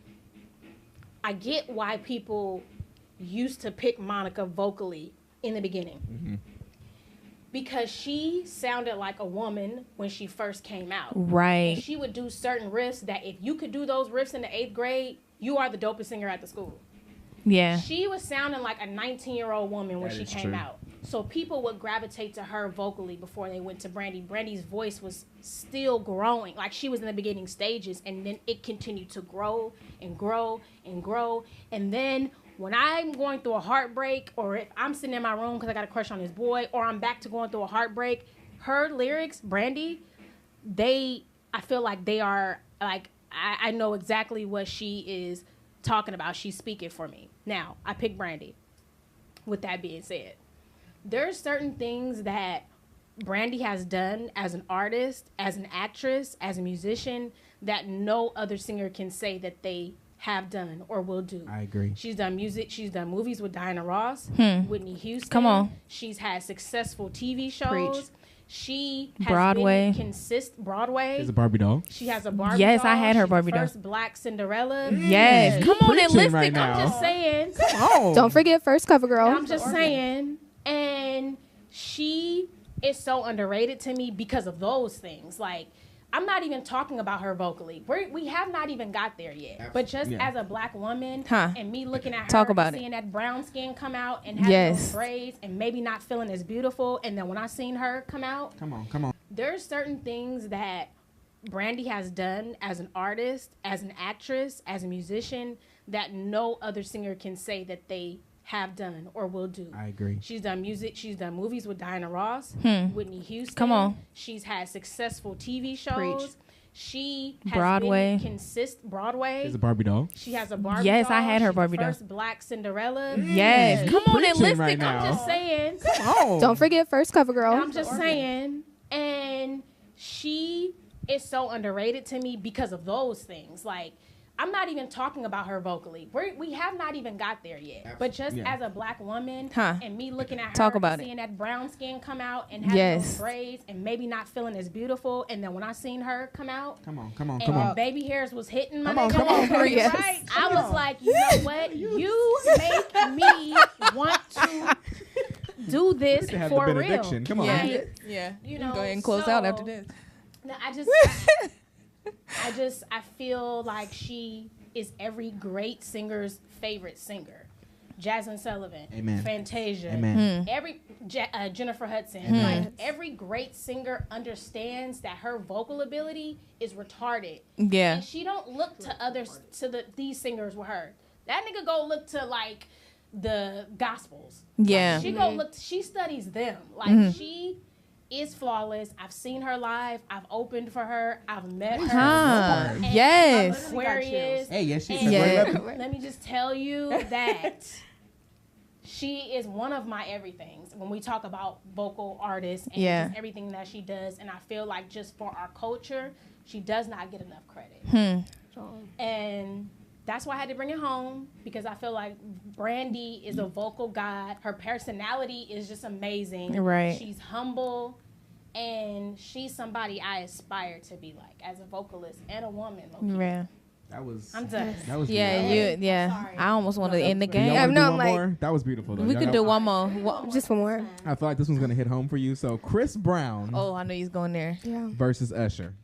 I get why people used to pick Monica vocally in the beginning. Mm-hmm. Because she sounded like a woman when she first came out. Right. And she would do certain riffs that if you could do those riffs in the 8th grade, you are the dopest singer at the school. Yeah. She was sounding like a 19-year-old woman when That she is came true. out. So people would gravitate to her vocally before they went to Brandy. Brandy's voice was still growing. Like she was in the beginning stages, and then it continued to grow and grow and grow. And then when I'm going through a heartbreak, or if I'm sitting in my room because I got a crush on this boy, or I'm back to going through a heartbreak, her lyrics, Brandy, I feel like they are like, I know exactly what she is talking about. She's speaking for me. Now, I picked Brandy. With that being said, there's certain things that Brandy has done as an artist, as an actress, as a musician, that no other singer can say that they have done or will do. I agree. She's done music. She's done movies with Diana Ross, Whitney Houston. Come on. She's had successful TV shows. Preach. She has Broadway. been Broadway. She's a Barbie doll. She has a Barbie Yes, doll. I had her She's Barbie the doll. first Black Cinderella. Yes. Come on and Preaching list right it. now. I'm just saying. Oh. Don't forget First Cover Girl. I'm just saying. And she is so underrated to me because of those things. Like, I'm not even talking about her vocally. We have not even got there yet. But just Yeah. as a Black woman, Huh. and me looking at her, Talk about and it. seeing that brown skin come out and having Yes. those braids, and maybe not feeling as beautiful. And then when I seen her come out, Come on. there's certain things that Brandy has done as an artist, as an actress, as a musician, that no other singer can say that they have done or will do. I agree. She's done music. She's done movies with Diana Ross, Whitney Houston. Come on. She's had successful TV shows. Preach. She has Broadway. been Broadway. She's a Barbie doll. She has a Barbie Yes, doll. I had her She's Barbie the doll. first Black Cinderella. Yes. Come on and Preaching list right it. now. I'm just saying. Oh. Don't forget First Cover Girl. I'm just saying. And she is so underrated to me because of those things. Like, I'm not even talking about her vocally. We have not even got there yet. But just Yeah. as a Black woman, Huh. and me looking at her, Talk about and it. seeing that brown skin come out and having Yes. those braids, and maybe not feeling as beautiful. And then when I seen her come out, Come on. and baby hairs was hitting my Come on. Yes. right? I was like, you know what? You make me want to do this to have the for real. benediction. Come on. Like, Yeah. you know, Go ahead and close out after so- this. no, I feel like she is every great singer's favorite singer. Jasmine Sullivan, Amen. Fantasia, Amen. Jennifer Hudson. Amen. Like, every great singer understands that her vocal ability is retarded. Yeah. And she don't look to these singers with her. That nigga go look to like the gospels. Yeah. She go look. She studies them. Like, she is flawless. I've seen her live. I've opened for her. I've met her. Huh. And Yes. I'm Aquarius. Hey, yes, she's And Yeah. let me just tell you that she is one of my everythings when we talk about vocal artists and Yeah. just everything that she does. And I feel like just for our culture, she does not get enough credit. And that's why I had to bring it home, because I feel like Brandy is a vocal god. Her personality is just amazing. Right. She's humble, and she's somebody I aspire to be like as a vocalist and a woman. low-key. Yeah. That was. I'm done. That was. Yeah, beautiful. yeah. Sorry. I almost want to end the Do y'all game. wanna no, do I'm one like- more? That was beautiful. Though. We Y'all could got- do one more. Just one more. I feel like this one's gonna hit home for you. So Chris Brown Oh, I know he's going there. Yeah. versus Usher.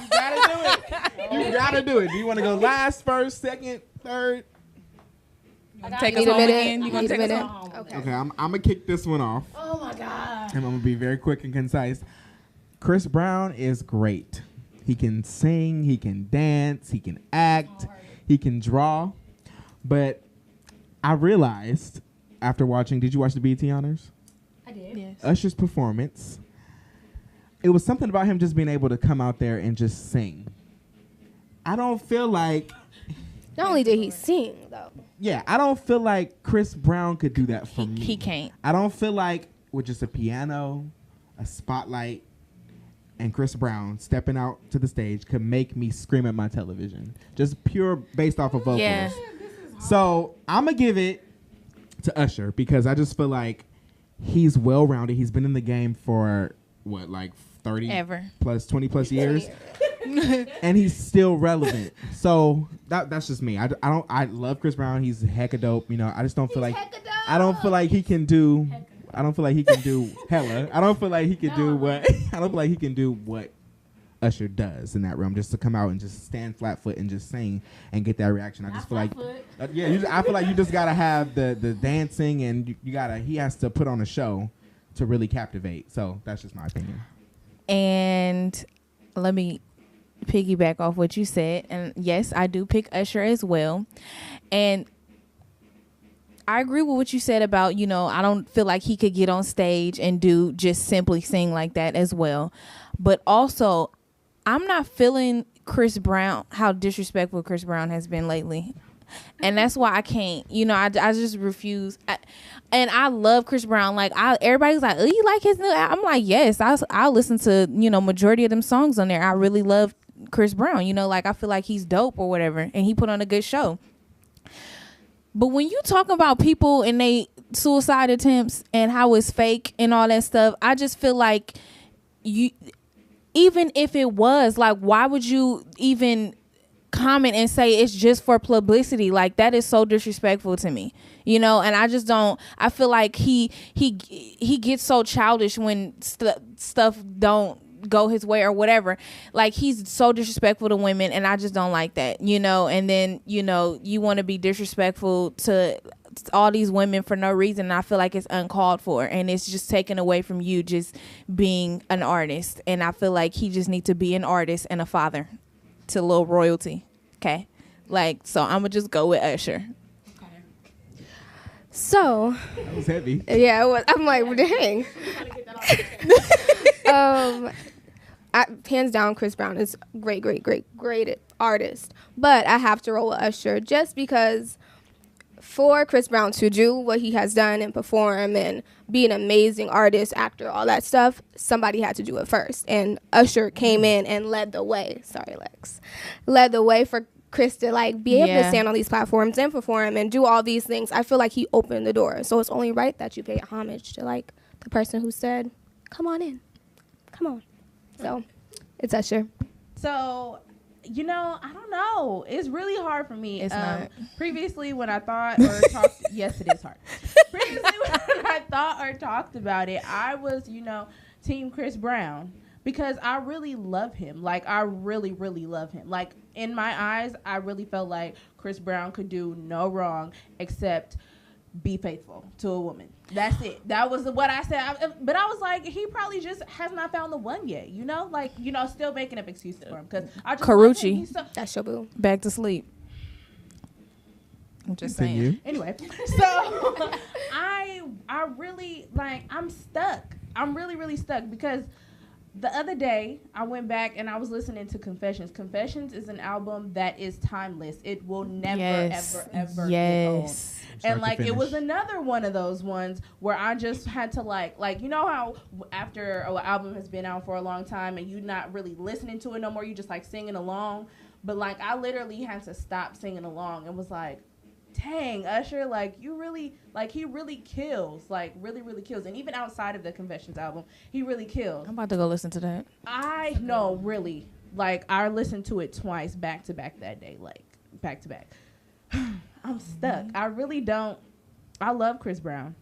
You gotta do it. You gotta do it. Do you want to go last, first, second, third? Take us Need a home minute. again. You gonna Need a take us minute. home? Okay. Okay, I'm gonna kick this one off, Oh my God. and I'm gonna be very quick and concise. Chris Brown is great. He can sing, he can dance, he can act, he can draw. But I realized after watching, did you watch the BET Honors? I did. Yes. Usher's performance, it was something about him just being able to come out there and just sing. I don't feel like, Not only did he sing, though. I don't feel like Chris Brown could do that for me. He can't. I don't feel like with just a piano, a spotlight, and Chris Brown stepping out to the stage could make me scream at my television. Just pure based off of vocals. Yeah. So I'm going to give it to Usher because I just feel like he's well-rounded. He's been in the game for, what, like 30 Ever. plus 20 plus years. and he's still relevant. So that's just me. I love Chris Brown. He's hecka dope. You know, I just don't feel like I don't feel like he can do. I don't feel like he can do hella. I don't feel like he can do what. I don't feel like he can do what Usher does in that room, just to come out and just stand flat foot and just sing and get that reaction. I just feel like, I feel like you just gotta have the dancing, and you gotta. He has to put on a show to really captivate. So that's just my opinion. And let me piggyback off what you said. And yes, I do pick Usher as well. And I agree with what you said about, you know, I don't feel like he could get on stage and do just simply sing like that as well. But also, I'm not feeling Chris Brown, how disrespectful Chris Brown has been lately. And that's why I can't, you know, I just refuse. And I love Chris Brown. Like, everybody's like, oh, you like his new? I'm like, yes, I'll listen to, you know, majority of them songs on there. I really love Chris Brown. You know, like, I feel like he's dope or whatever. And he put on a good show. But when you talk about people and they suicide attempts and how it's fake and all that stuff, I just feel like even if it was, like, why would you even comment and say it's just for publicity? Like, that is so disrespectful to me, you know. And I just don't. I feel like he gets so childish when stuff don't go his way or whatever. Like, he's so disrespectful to women, and I just don't like that, you know. And then, you know, you want to be disrespectful to all these women for no reason, and I feel like it's uncalled for, and it's just taken away from you just being an artist. And I feel like he just needs to be an artist and a father to little royalty. Okay, like, so I'm gonna just go with Usher. So that was heavy. Yeah, it was. I'm like, dang. Hands down, Chris Brown is great artist. But I have to roll with Usher just because for Chris Brown to do what he has done and perform and be an amazing artist, actor, all that stuff, somebody had to do it first. And Usher came in and led the way. Sorry, Lex. Led the way for Chris to, like, be able to stand on these platforms and perform and do all these things. I feel like he opened the door. So it's only right that you pay homage to, like, the person who said, come on in. Come on. So it's Usher. So, you know, I don't know. It's really hard for me. It's not. Previously, when I thought or talked, yes, it is hard. Previously, when I thought or talked about it, I was, you know, Team Chris Brown, because I really love him. Like, I really, really love him. Like, in my eyes, I really felt like Chris Brown could do no wrong except be faithful to a woman. That's it. That was what I said. But I was like, he probably just has not found the one yet, you know? Like, you know, still making up excuses for him. Because I just Karuchi. That's your boo. Back to sleep. I'm just saying. Anyway, so I really, like, I'm stuck. I'm really, really stuck because the other day I went back and I was listening to Confessions. Confessions is an album that is timeless. It will never, ever get old. And, like, it was another one of those ones where I just had to, like, you know how after an album has been out for a long time and you're not really listening to it no more, you just, like, singing along. But, like, I literally had to stop singing along and was like, dang, Usher, like, you really, like, he really kills, like, really, really kills. And even outside of the Confessions album, he really kills. I'm about to go listen to that. I know, really. Like, I listened to it twice back to back that day, like, back to back. I'm stuck. I really don't. I love Chris Brown.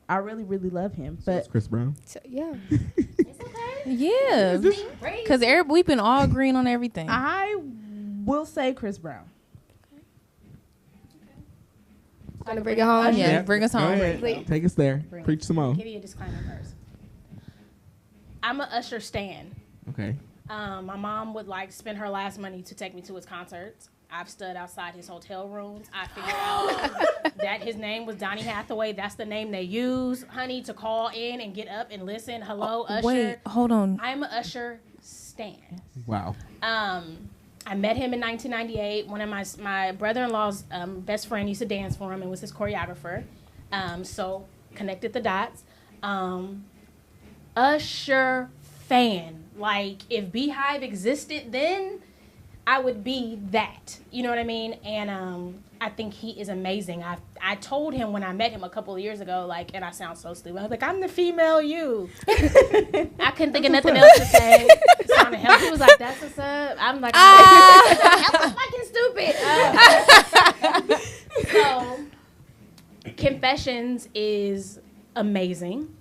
I really, really love him. But it's Chris Brown. So, yeah. It's okay. Yeah. Because we've been all agreeing on everything. I will say Chris Brown. Gonna bring it home. Yeah, bring us home. Take us there. Preach some more. Give you a disclaimer first. I'm a Usher stan. Okay. My mom would, like, spend her last money to take me to his concerts. I've stood outside his hotel rooms. I figured out that his name was Donny Hathaway. That's the name they use, honey, to call in and get up and listen. Hello, Usher. Wait, hold on. I'm a Usher stan. Wow. I met him in 1998. One of my brother-in-law's best friend used to dance for him and was his choreographer. So connected the dots. Usher fan. Like, if Beehive existed then, I would be that. You know what I mean? And I think he is amazing. I told him when I met him a couple of years ago, like, and I sound so stupid. I was like, I'm the female you. I couldn't think of nothing else to say. So trying to help. He was like, "That's what's up." I'm like, "I'm fucking stupid." So, Confessions is amazing.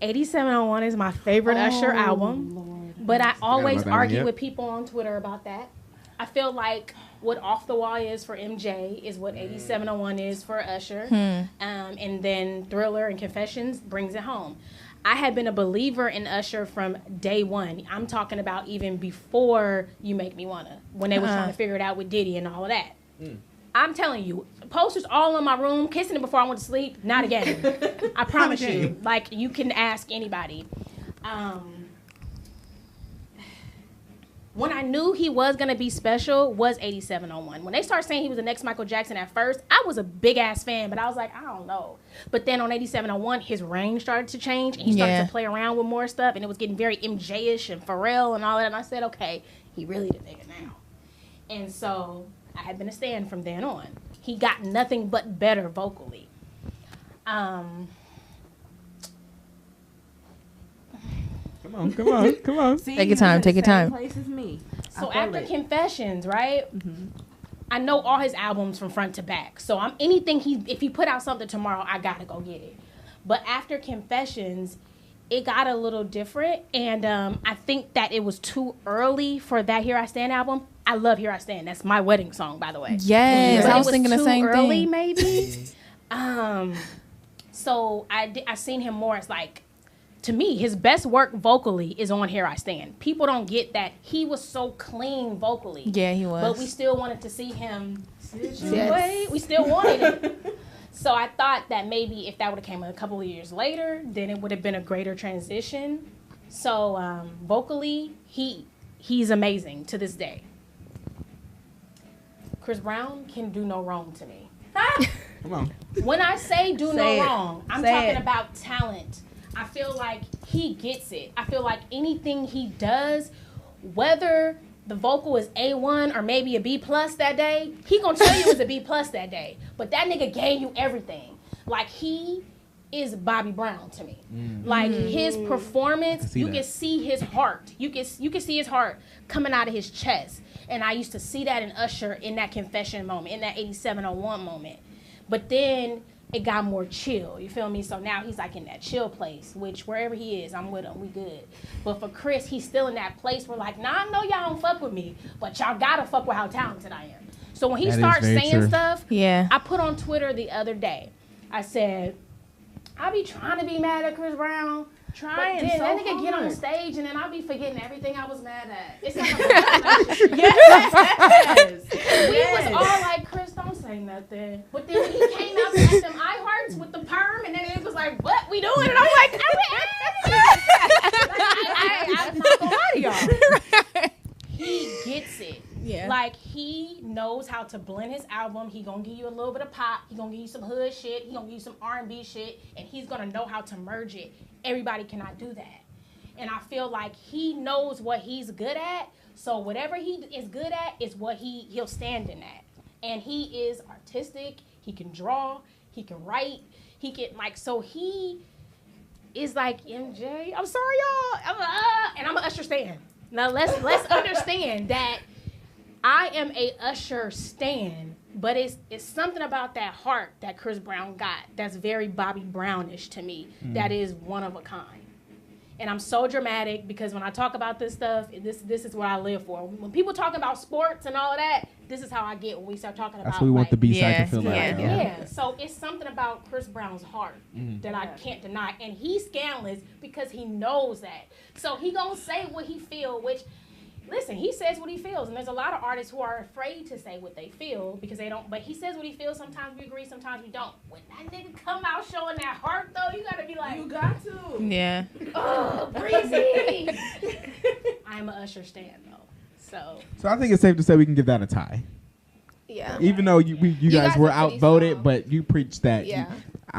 8701 is my favorite Usher album. Lord. But I always about that one, argue yep. with people on Twitter about that. I feel like what Off the Wall is for MJ is what 8701 is for Usher. And then Thriller and Confessions brings it home. I had been a believer in Usher from day one. I'm talking about even before You Make Me Wanna, when they was trying to figure it out with Diddy and all of that. I'm telling you, posters all in my room, kissing it before I went to sleep. Not again. I promise you. Like, you can ask anybody. When I knew he was going to be special was 8701. When they started saying he was the next Michael Jackson at first, I was a big-ass fan, but I was like, I don't know. But then on 8701, his range started to change, and he started to play around with more stuff, and it was getting very MJ-ish and Pharrell and all that, and I said, okay, he really the nigga now. And so I had been a stan from then on. He got nothing but better vocally. Come on. See, Take your time, he's in take your the same time. place as me. So I feel after it. Confessions, right? I know all his albums from front to back. So I'm anything if he put out something tomorrow, I gotta go get it. But after Confessions, it got a little different, and I think that it was too early for that Here I Stand album. I love Here I Stand. That's my wedding song, by the way. Yes, But I it was thinking the too same early, thing. maybe. So I seen him more as like, to me, his best work vocally is on Here I Stand. People don't get that he was so clean vocally. Yeah, he was. But we still wanted to see him. We still wanted it. So I thought that maybe if that would have came a couple of years later, then it would have been a greater transition. So vocally, he's amazing to this day. Chris Brown can do no wrong to me. Come on. When I say do no Say it. wrong, I'm Say talking it. about talent. I feel like he gets it. I feel like anything he does, whether the vocal is A1 or maybe a B plus that day, he gonna tell you it's a B plus that day. But that nigga gave you everything. Like, he is Bobby Brown to me. Like, his performance, you can see his heart. You can see his heart coming out of his chest. And I used to see that in Usher in that Confession moment, in that 8701 moment. But then it got more chill, you feel me? So now he's like in that chill place, which wherever he is, I'm with him, we good. But for Chris, he's still in that place where like, nah, I know y'all don't fuck with me, but y'all gotta fuck with how talented I am. So when he That is starts very saying true. stuff, Yeah. I put on Twitter the other day, I said, I be trying to be mad at Chris Brown, Trying but then so that nigga get on hard. stage and then I be forgetting everything I was mad at. It's like Yes. we was all like, Chris, don't say nothing. But then when he came out to them iHearts with the perm, and then it was like, what we doing? And I'm like, I'm not gonna lie to y'all. He gets it. Yeah. Like, he knows how to blend his album. He gonna give you a little bit of pop. He gonna give you some hood shit. He gonna give you some R&B shit. And he's gonna know how to merge it. Everybody cannot do that. And I feel like he knows what he's good at. So whatever he is good at is what he'll stand in that. And he is artistic. He can draw. He can write. He can, like, so he is like, MJ, I'm sorry, y'all. And I'm an Usher stan. Now let's understand that I am a Usher stan, but it's something about that heart that Chris Brown got that's very Bobby Brownish to me. That is one of a kind. And I'm so dramatic because when I talk about this stuff, this is what I live for. When people talk about sports and all of that, this is how I get when we start talking That's about what we want like, the B side Yeah, to feel like. yeah. you know? yeah, so it's something about Chris Brown's heart that I can't deny. And he's scandalous because he knows that. So he gonna say what he feel, which, listen, he says what he feels. And there's a lot of artists who are afraid to say what they feel because they don't, but he says what he feels. Sometimes we agree, sometimes we don't. When that nigga come out showing that heart, though, you gotta be like, You got to. Yeah. oh, breezy. I'm a Usher stan, though. So I think it's safe to say we can give that a tie. Yeah. Even though you guys guys were are pretty outvoted, strong. but you preached that. Yeah.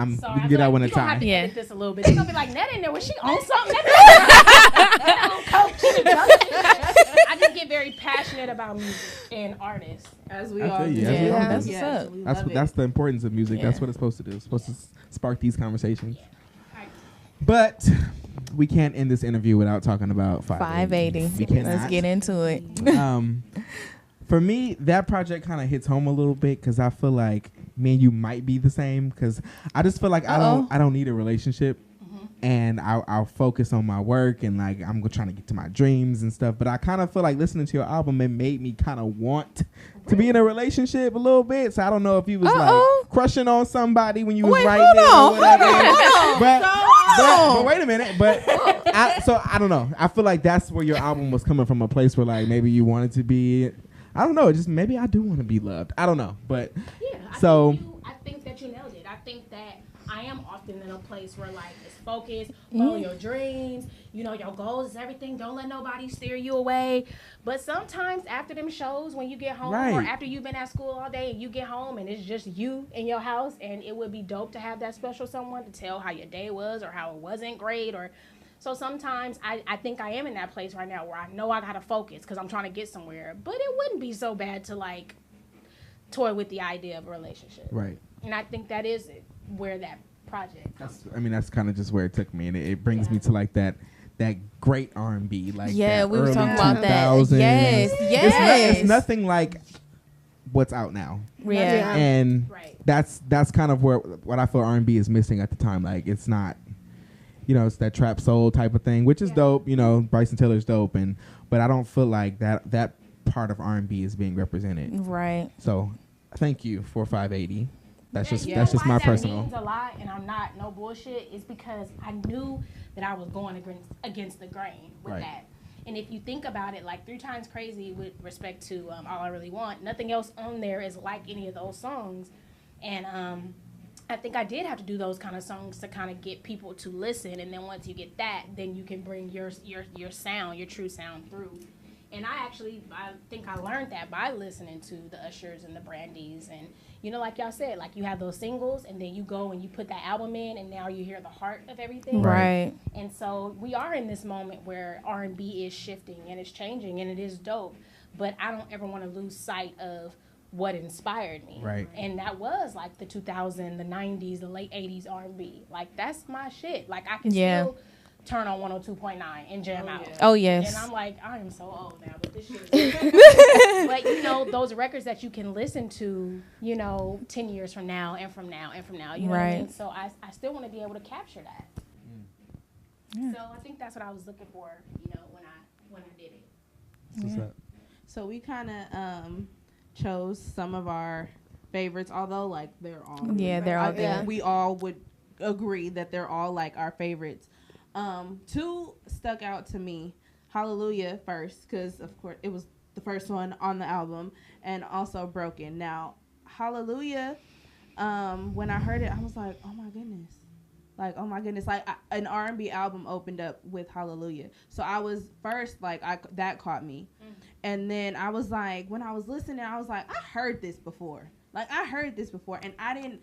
We So can get that one a you gonna have tie. to Yeah. edit this a little bit. They're gonna be like, Netta in there, was she on something? Netta on coke, she the junkie. I just get very passionate about music and artists. As we I all feel do. you, as we all do. Yes, That's what's up. we That's love what, it. that's the importance of music. Yeah. That's what it's supposed to do. It's supposed to spark these conversations. Right. But we can't end this interview without talking about 580. 580. We cannot. Let's get into it. For me, that project kind of hits home a little bit because I feel like me and you might be the same because I just feel like I don't need a relationship. And I'll focus on my work and like I'm trying to get to my dreams and stuff. But I kind of feel like listening to your album, it made me kind of want to be in a relationship a little bit. So I don't know if you was like crushing on somebody when you was writing it or whatever. But wait a minute. But I don't know. I feel like that's where your album was coming from, a place where like maybe you wanted to be. I don't know. Just maybe I do want to be loved. I don't know. But yeah, I think that you nailed it. I think that I am often in a place where like it's focused, follow your dreams, you know, your goals is everything. Don't let nobody steer you away. But sometimes after them shows, when you get home or after you've been at school all day and you get home and it's just you in your house, and it would be dope to have that special someone to tell how your day was or how it wasn't great. Or so sometimes I think I am in that place right now where I know I gotta focus because I'm trying to get somewhere. But it wouldn't be so bad to like toy with the idea of a relationship. Right. And I think that is where that project. That's kind of just where it took me, and it brings me to like that great R&B, like yeah, we were early talking about that. 2000s. Yes. It's nothing like what's out now. Yeah. And that's kind of what I feel R&B is missing at the time. Like it's not, you know, it's that trap soul type of thing, which is dope. You know, Bryson Tilller's dope, but I don't feel like that part of R&B is being represented. Right. So, thank you for 580. That's just Why my that personal. means a lot, and I'm not no bullshit. Is because I knew that I was going against the grain with that. And if you think about it, like 3 Times Crazy with respect to All I Really Want, nothing else on there is like any of those songs. And I think I did have to do those kind of songs to kind of get people to listen. And then once you get that, then you can bring your sound, your true sound through. And I think I learned that by listening to the Ushers and the Brandys. And, you know, like y'all said, like you have those singles and then you go and you put that album in and now you hear the heart of everything. Right. And so we are in this moment where R&B is shifting and it's changing and it is dope. But I don't ever want to lose sight of what inspired me. Right. And that was like the 2000s, the 90s, the late 80s R&B. Like that's my shit. Like I can still turn on 102.9 and jam out. Oh, yes. And I'm like, I am so old now, but this shit is But, you know, those records that you can listen to, you know, 10 years from now and from now and from now, you know what I mean? So I still want to be able to capture that. So I think that's what I was looking for, you know, when I did it. What's up? So we kind of chose some of our favorites, although, like, they're all good. Yeah, they're all I think good. we all would agree that they're all, like, our favorites. 2 stuck out to me. Hallelujah first, because of course it was the first one on the album, and also Broken. Now, Hallelujah, when I heard it, I was like, oh my goodness, like an R&B album opened up with Hallelujah. So I was first like that caught me, and then I was like, when I was listening, I was like, I heard this before, and I didn't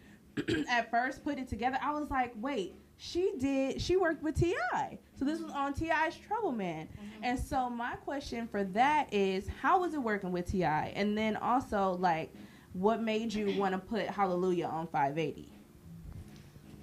at first put it together. I was like, wait. She worked with T.I. So this was on T.I.'s Trouble Man. And so my question for that is, how was it working with T.I.? And then also, like, what made you want to put Hallelujah on 580?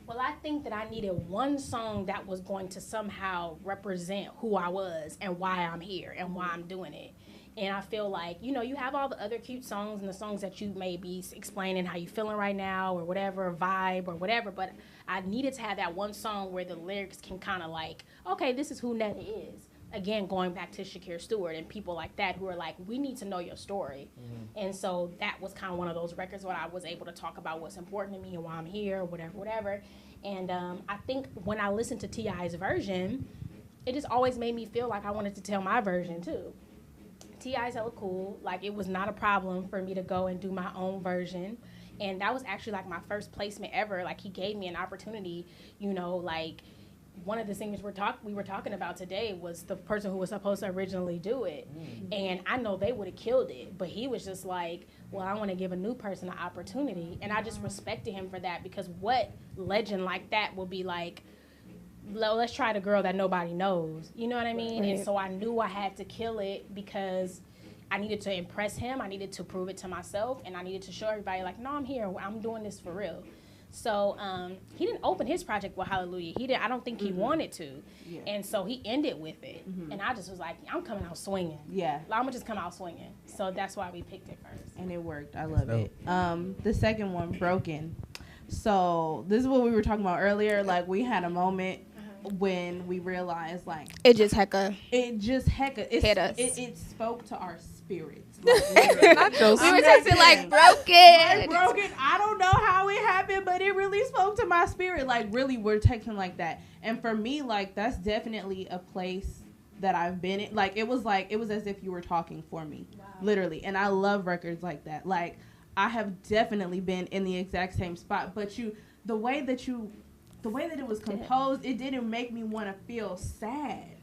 Well, I think that I needed one song that was going to somehow represent who I was and why I'm here and why I'm doing it. And I feel like, you know, you have all the other cute songs and the songs that you may be explaining how you feeling right now or whatever, vibe or whatever. But I needed to have that one song where the lyrics can kind of like, okay, this is who Netta is. Again, going back to Shakir Stewart and people like that who are like, we need to know your story. And so that was kind of one of those records where I was able to talk about what's important to me and why I'm here, whatever. And I think when I listened to T.I.'s version, it just always made me feel like I wanted to tell my version too. T.I.'s hella cool. Like, it was not a problem for me to go and do my own version. And that was actually, like, my first placement ever. Like, he gave me an opportunity, you know, like, one of the singers we were talking about today was the person who was supposed to originally do it. And I know they would have killed it. But he was just like, well, I want to give a new person an opportunity. And I just respected him for that, because what legend like that will be like, let's try the girl that nobody knows. You know what I mean? Right. And so I knew I had to kill it because I needed to impress him. I needed to prove it to myself. And I needed to show everybody, like, no, I'm here. I'm doing this for real. So he didn't open his project with Hallelujah. He didn't. I don't think he wanted to, and so he ended with it. And I just was like, I'm coming out swinging. Yeah. I'm gonna just come out swinging. So that's why we picked it first. And it worked. I love dope. it. The second one, Broken. So this is what we were talking about earlier. Like, we had a moment when we realized, like, It just hecka hit us. It spoke to our spirits. we were texting like broken. Broken. I don't know how it happened, but it really spoke to my spirit. Like, really, we're texting like that. And for me, like, that's definitely a place that I've been in. Like, it was as if you were talking for me, literally. And I love records like that. Like, I have definitely been in the exact same spot. But the way that it was composed, it didn't make me want to feel sad.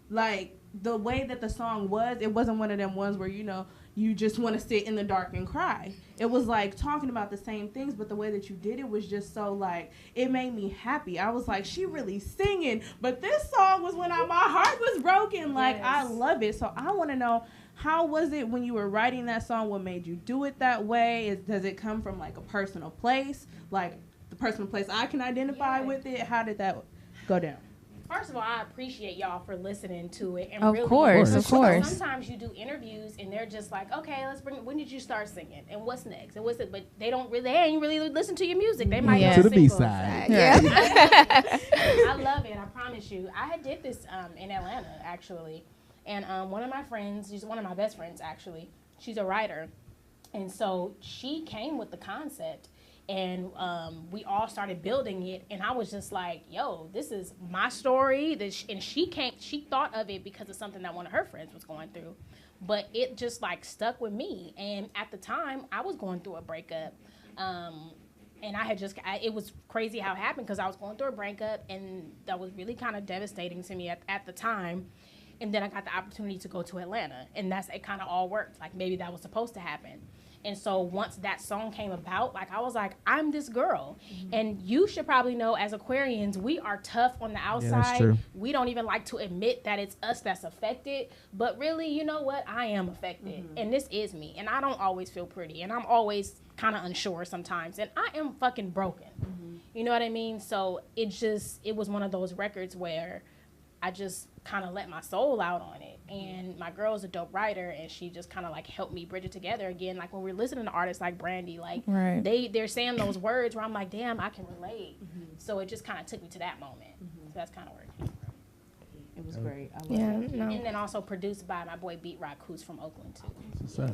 Like, the way that the song was, it wasn't one of them ones where, you know, you just want to sit in the dark and cry. It was like talking about the same things, but the way that you did it was just so, like, it made me happy. I was like, she really singing, but this song was when my heart was broken. Like, I love it. So I want to know, how was it when you were writing that song? What made you do it that way? Does it come from, like, a personal place? Like, the personal place I can identify with it? How did that go down? First of all, I appreciate y'all for listening to it. And Of really, course. Sometimes you do interviews and they're just like, okay, when did you start singing? And what's next? And what's it? But they ain't really listen to your music. They might To know the B singles. side. Yeah. I love it. I promise you. I had did this in Atlanta, actually. And one of my friends, she's one of my best friends, actually. She's a writer. And so she came with the concept. And we all started building it, and I was just like, yo, this is my story. And she thought of it because of something that one of her friends was going through. But it just, like, stuck with me. And at the time, I was going through a breakup. And it was crazy how it happened because I was going through a breakup, and that was really kind of devastating to me at the time. And then I got the opportunity to go to Atlanta, and it kind of all worked. Like, maybe that was supposed to happen. And so once that song came about, like, I was like, I'm this girl. And you should probably know, as Aquarians, we are tough on the outside. Yeah, that's true. We don't even like to admit that it's us that's affected. But really, you know what? I am affected. And this is me. And I don't always feel pretty. And I'm always kind of unsure sometimes. And I am fucking broken. You know what I mean? So it was one of those records where I just kind of let my soul out on it. And my girl's a dope writer, and she just kind of, like, helped me bridge it together again. Like, when we're listening to artists like Brandy, like, they're saying those words where I'm like, damn, I can relate. So it just kind of took me to that moment. So that's kind of where it came from. It was great. I love it. And then also produced by my boy Beat Rock, who's from Oakland, too. What's up?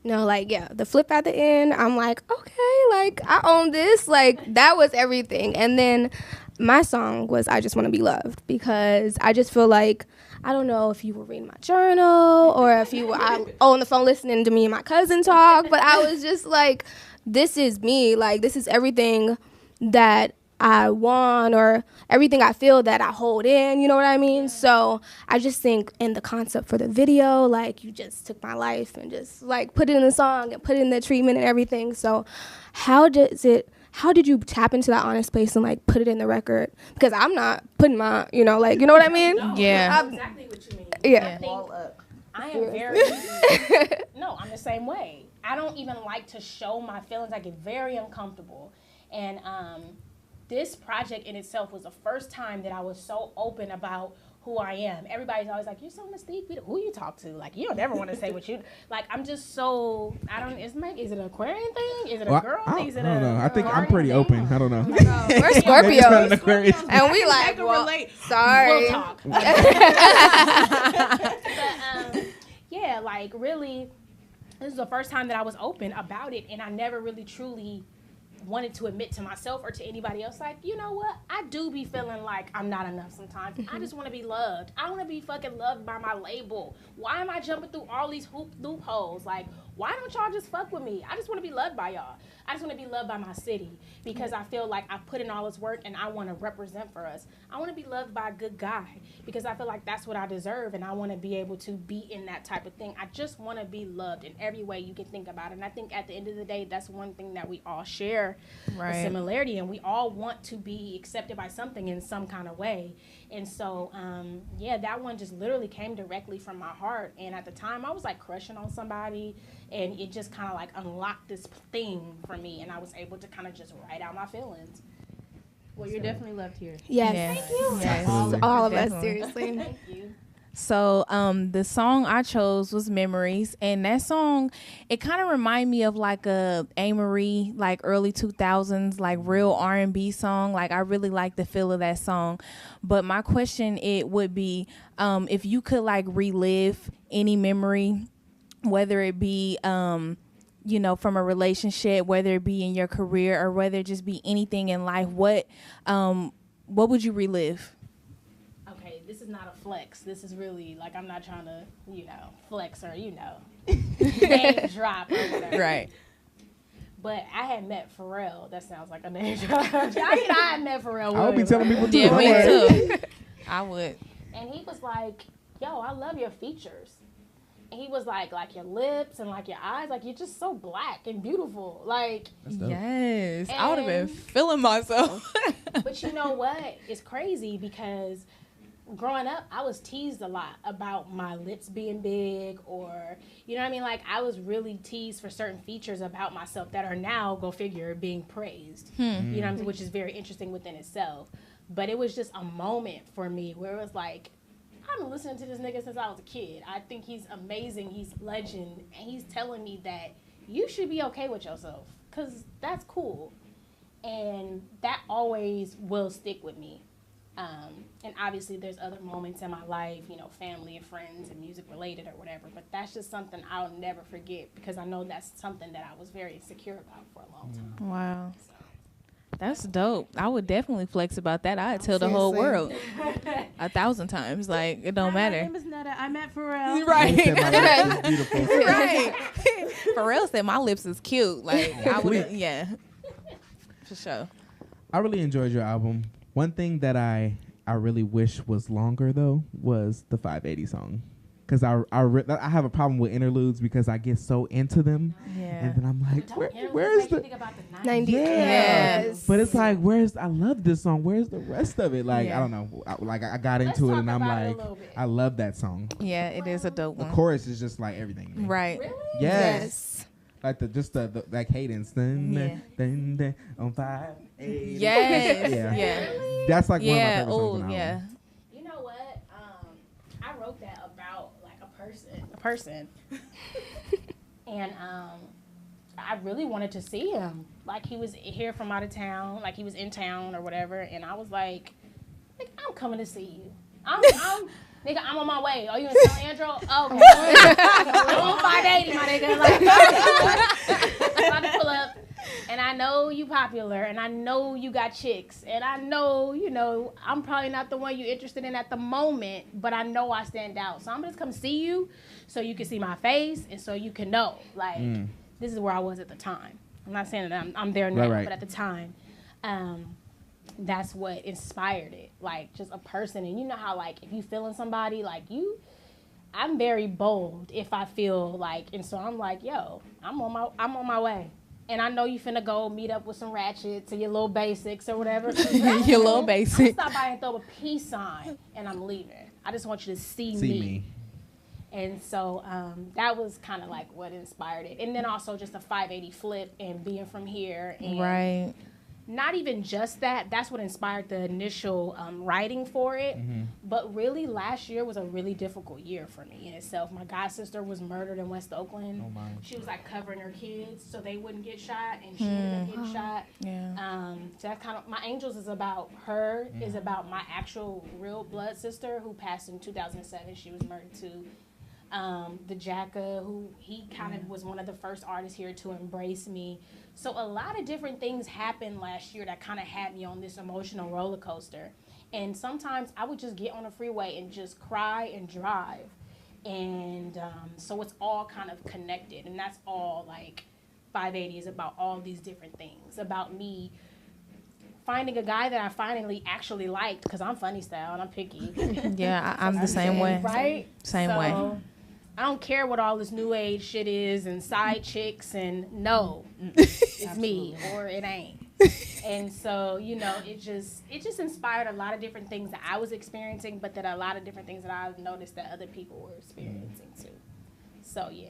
No, like, yeah, the flip at the end, I'm like, okay, like, I own this. Like, that was everything. And then my song was I Just Want to Be Loved, because I just feel like, I don't know if you were reading my journal or if you were on the phone listening to me and my cousin talk, but I was just like, this is me. Like, this is everything that I want, or everything I feel that I hold in, you know what I mean? So I just think in the concept for the video, like, you just took my life and just, like, put it in the song and put it in the treatment and everything. So how did you tap into that honest place and, like, put it in the record? Because I'm not putting my, you know, like, you know what I mean? Yeah. That's exactly what you mean. Yeah. I am very no, I'm the same way. I don't even like to show my feelings. I get very uncomfortable. And this project in itself was the first time that I was so open about who I am. Everybody's always like, you're so mystique. Who you talk to? Like, you don't ever want to say what you, like, I'm just so, is it an Aquarian thing? Is it a girl thing? Is it I don't know. I think I'm garden pretty thing? open. I don't know. We're Scorpios. Aquarius. And we like, well, sorry. We'll talk. But, yeah, like, really, this is the first time that I was open about it, and I never really truly wanted to admit to myself or to anybody else, like, you know what, I do be feeling like I'm not enough sometimes. I just want to be loved. I want to be fucking loved by my label. Why am I jumping through all these loopholes? Like, why don't y'all just fuck with me? I just want to be loved by y'all. I just want to be loved by my city, because I feel like I put in all this work and I want to represent for us. I want to be loved by a good guy, because I feel like that's what I deserve, and I want to be able to be in that type of thing. I just want to be loved in every way you can think about it. And I think at the end of the day, that's one thing that we all share, a similarity, and we all want to be accepted by something in some kind of way. And so, yeah, that one just literally came directly from my heart. And at the time, I was, like, crushing on somebody, And it just kind of like unlocked this thing for me, and I was able to kind of just write out my feelings. Well, you're definitely loved here. Yes. Yes. Thank you. Yes. All of us, Definitely. seriously. Thank you. So the song I chose was Memories, and that song, it kind of reminded me of like a Amory, like early 2000s, like real R&B song. Like I really like the feel of that song. But my question, it would be, if you could like relive any memory, whether it be you know, from a relationship, whether it be in your career or whether it just be anything in life, what would you relive? Okay, this is not a flex. This is really like I'm not trying to, you know, flex or name drop or whatever. Right. But I had met Pharrell. That sounds like a name drop. I had met Pharrell. I would be telling people too. Yeah, don't me worry. too. I would. And he was like, "Yo, I love your features." And he was like your lips and like your eyes, like you're just so black and beautiful. Like, That's dope. Yes. I would have been And- feeling myself. but you know what? It's crazy because growing up, I was teased a lot about my lips being big, or you know what I mean. Like I was really teased for certain features about myself that are now, go figure, being praised. You know what I mean? Which is very interesting within itself. But it was just a moment for me where it was like, I've been listening to this nigga since I was a kid. I think he's amazing. He's legend. And he's telling me that you should be okay with yourself because that's cool. And that always will stick with me. And obviously there's other moments in my life, you know, family and friends and music related or whatever. But that's just something I'll never forget because I know that's something that I was very insecure about for a long time. Wow. That's dope. I would definitely flex about that. I'd tell the whole world 1,000 times. Like, it don't My matter. name is Netta. I met Pharrell. Right. He said my lips is beautiful. Right. Pharrell said my lips is cute. Like, I would, yeah. For sure. I really enjoyed your album. One thing that I really wish was longer though was the 580 song, because I have a problem with interludes because I get so into them, Yeah. and then I'm like, Don't where's make you the think about the 90s. yeah. Yes. But it's like, I love this song. Where's the rest of it? Like, Yeah. I don't know. I got Let's into it talk and I'm about it a like, little bit. I love that song. Yeah, it is a dope The one. chorus is just like everything. Man. Right. Really? Yes. Like the like cadence. Dun, Yeah. dun, dun, on 580. Yes. Yeah. Yeah. That's like one of my Yeah. favorite songs Oh, on the yeah. album. You know what? I wrote that about like a person, and I really wanted to see him. Like he was here from out of town, like he was in town or whatever, and I was like I'm coming to see you. I'm nigga, I'm on my way. Oh, you in San Andrew? Okay. I'm on 580, my nigga. Like, I'm about to pull up. And I know you popular, and I know you got chicks, and I know, you know, I'm probably not the one you're interested in at the moment, but I know I stand out. So I'm just come see you so you can see my face and so you can know, like, this is where I was at the time. I'm not saying that I'm there now, Right. but at the time, that's what inspired it. Like, just a person. And you know how, like, if you feeling somebody, like, I'm very bold if I feel like, and so I'm like, yo, I'm on my way. And I know you finna go meet up with some ratchets or your little basics or whatever. Your little basic. I'm stop by and throw a peace sign and I'm leaving. I just want you to see See me. me. And so that was kind of like what inspired it. And then also just a 580 flip and being from here. And Right. not even just that. That's what inspired the initial writing for it. But really, last year was a really difficult year for me in itself. My god sister was murdered in West Oakland. Oh, my. She was like covering her kids so they wouldn't get shot, and she ended up getting shot. Yeah. So that's kind of My Angels is about her. Is about my actual real blood sister who passed in 2007. She was murdered too. The Jacka, who he kind of was one of the first artists here to embrace me. So a lot of different things happened last year that kind of had me on this emotional roller coaster. And sometimes I would just get on the freeway and just cry and drive. And so it's all kind of connected. And that's all like 580 is about, all these different things. About me finding a guy that I finally actually liked, because I'm funny style and I'm picky. Yeah, I'm the same way. Right? Same way. I don't care what all this new age shit is and side chicks and no, it's me or it ain't. And so, you know, it just inspired a lot of different things that I was experiencing, but that a lot of different things that I've noticed that other people were experiencing too. So yeah.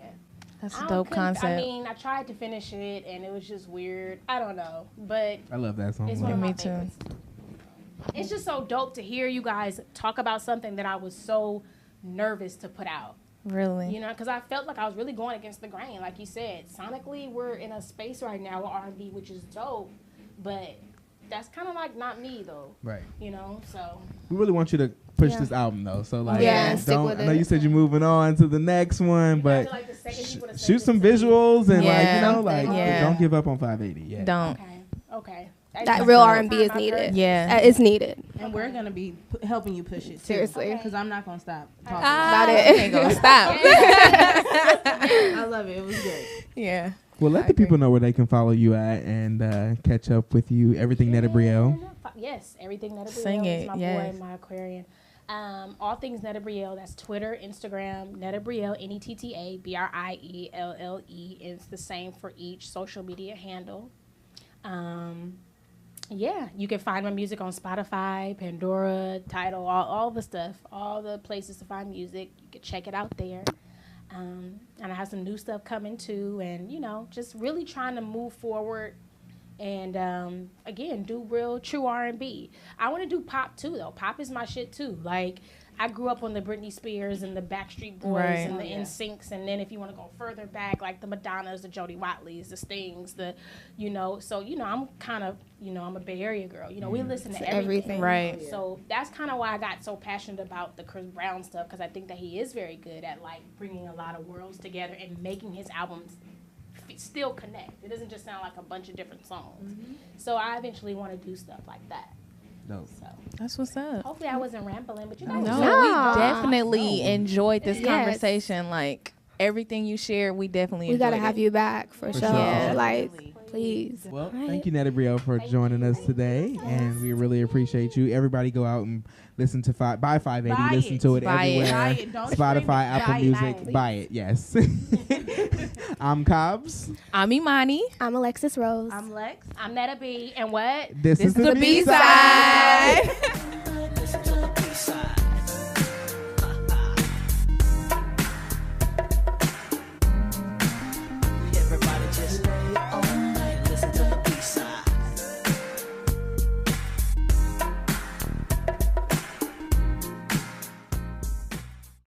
That's a I dope couldn't- concept. I mean, I tried to finish it and it was just weird. I don't know, but I love that song. it's man. one of my Me too. favorites. It's just so dope to hear you guys talk about something that I was so nervous to put out. Really. You know, because I felt like I was really going against the grain. Like you said, sonically, we're in a space right now with R&B, which is dope, but that's kind of like not me though. Right. You know, so We really want you to push Yeah. this album though. So like, Yeah, stick don't. with I know it. you said you're moving on to the next one, you but guys are like the second people to say shoot this some to me. visuals and like Yeah. you know like Yeah. don't give up on 580. Yeah. Don't. Okay. That real R&B is I've heard- needed. Yeah. It's needed. And we're gonna be helping you push it too. Seriously. Because I'm not gonna stop talking. About it. Ain't gonna stop. I love it. It was good. Yeah. Well, let the people know where they can follow you at and catch up with you. Everything Netta Brielle. Yes, everything Netta Brielle. Sing is it, my yes. boy, my Aquarian. All things Netta Brielle. That's Twitter, Instagram, Netta Brielle, Netta Brielle. It's the same for each social media handle. Yeah, you can find my music on Spotify, Pandora, Tidal, all the stuff, all the places to find music. You can check it out there. And I have some new stuff coming too, and you know, just really trying to move forward and again do real true R&B. I want to do pop too though. Pop is my shit too. Like I grew up on the Britney Spears and the Backstreet Boys Right. and the NSYNCs, and then if you want to go further back, like the Madonnas, the Jodie Watleys, the Stings, the so I'm kind of I'm a Bay Area girl. You know, we listen to everything. Right. So that's kind of why I got so passionate about the Chris Brown stuff, because I think that he is very good at like bringing a lot of worlds together and making his albums still connect. It doesn't just sound like a bunch of different songs. So I eventually want to do stuff like that. No. So That's what's up. hopefully I wasn't rambling, but you guys. No, Nah. we definitely enjoyed this Yes. conversation. Like everything you shared, we definitely We gotta enjoyed have it. you back for sure. sure. Like, please. Well, Right. thank you, Netta Brielle, for joining us today, and we really appreciate you. Everybody, go out and listen to buy 580. Buy Listen it. to it Buy it. everywhere. Buy it. Don't stream Spotify, it. Buy Apple it. Music. Buy it. Yes. I'm Cobbs. I'm Imani. I'm Alexis Rose. I'm Lex. I'm Netta B, and what? This is The the B-side.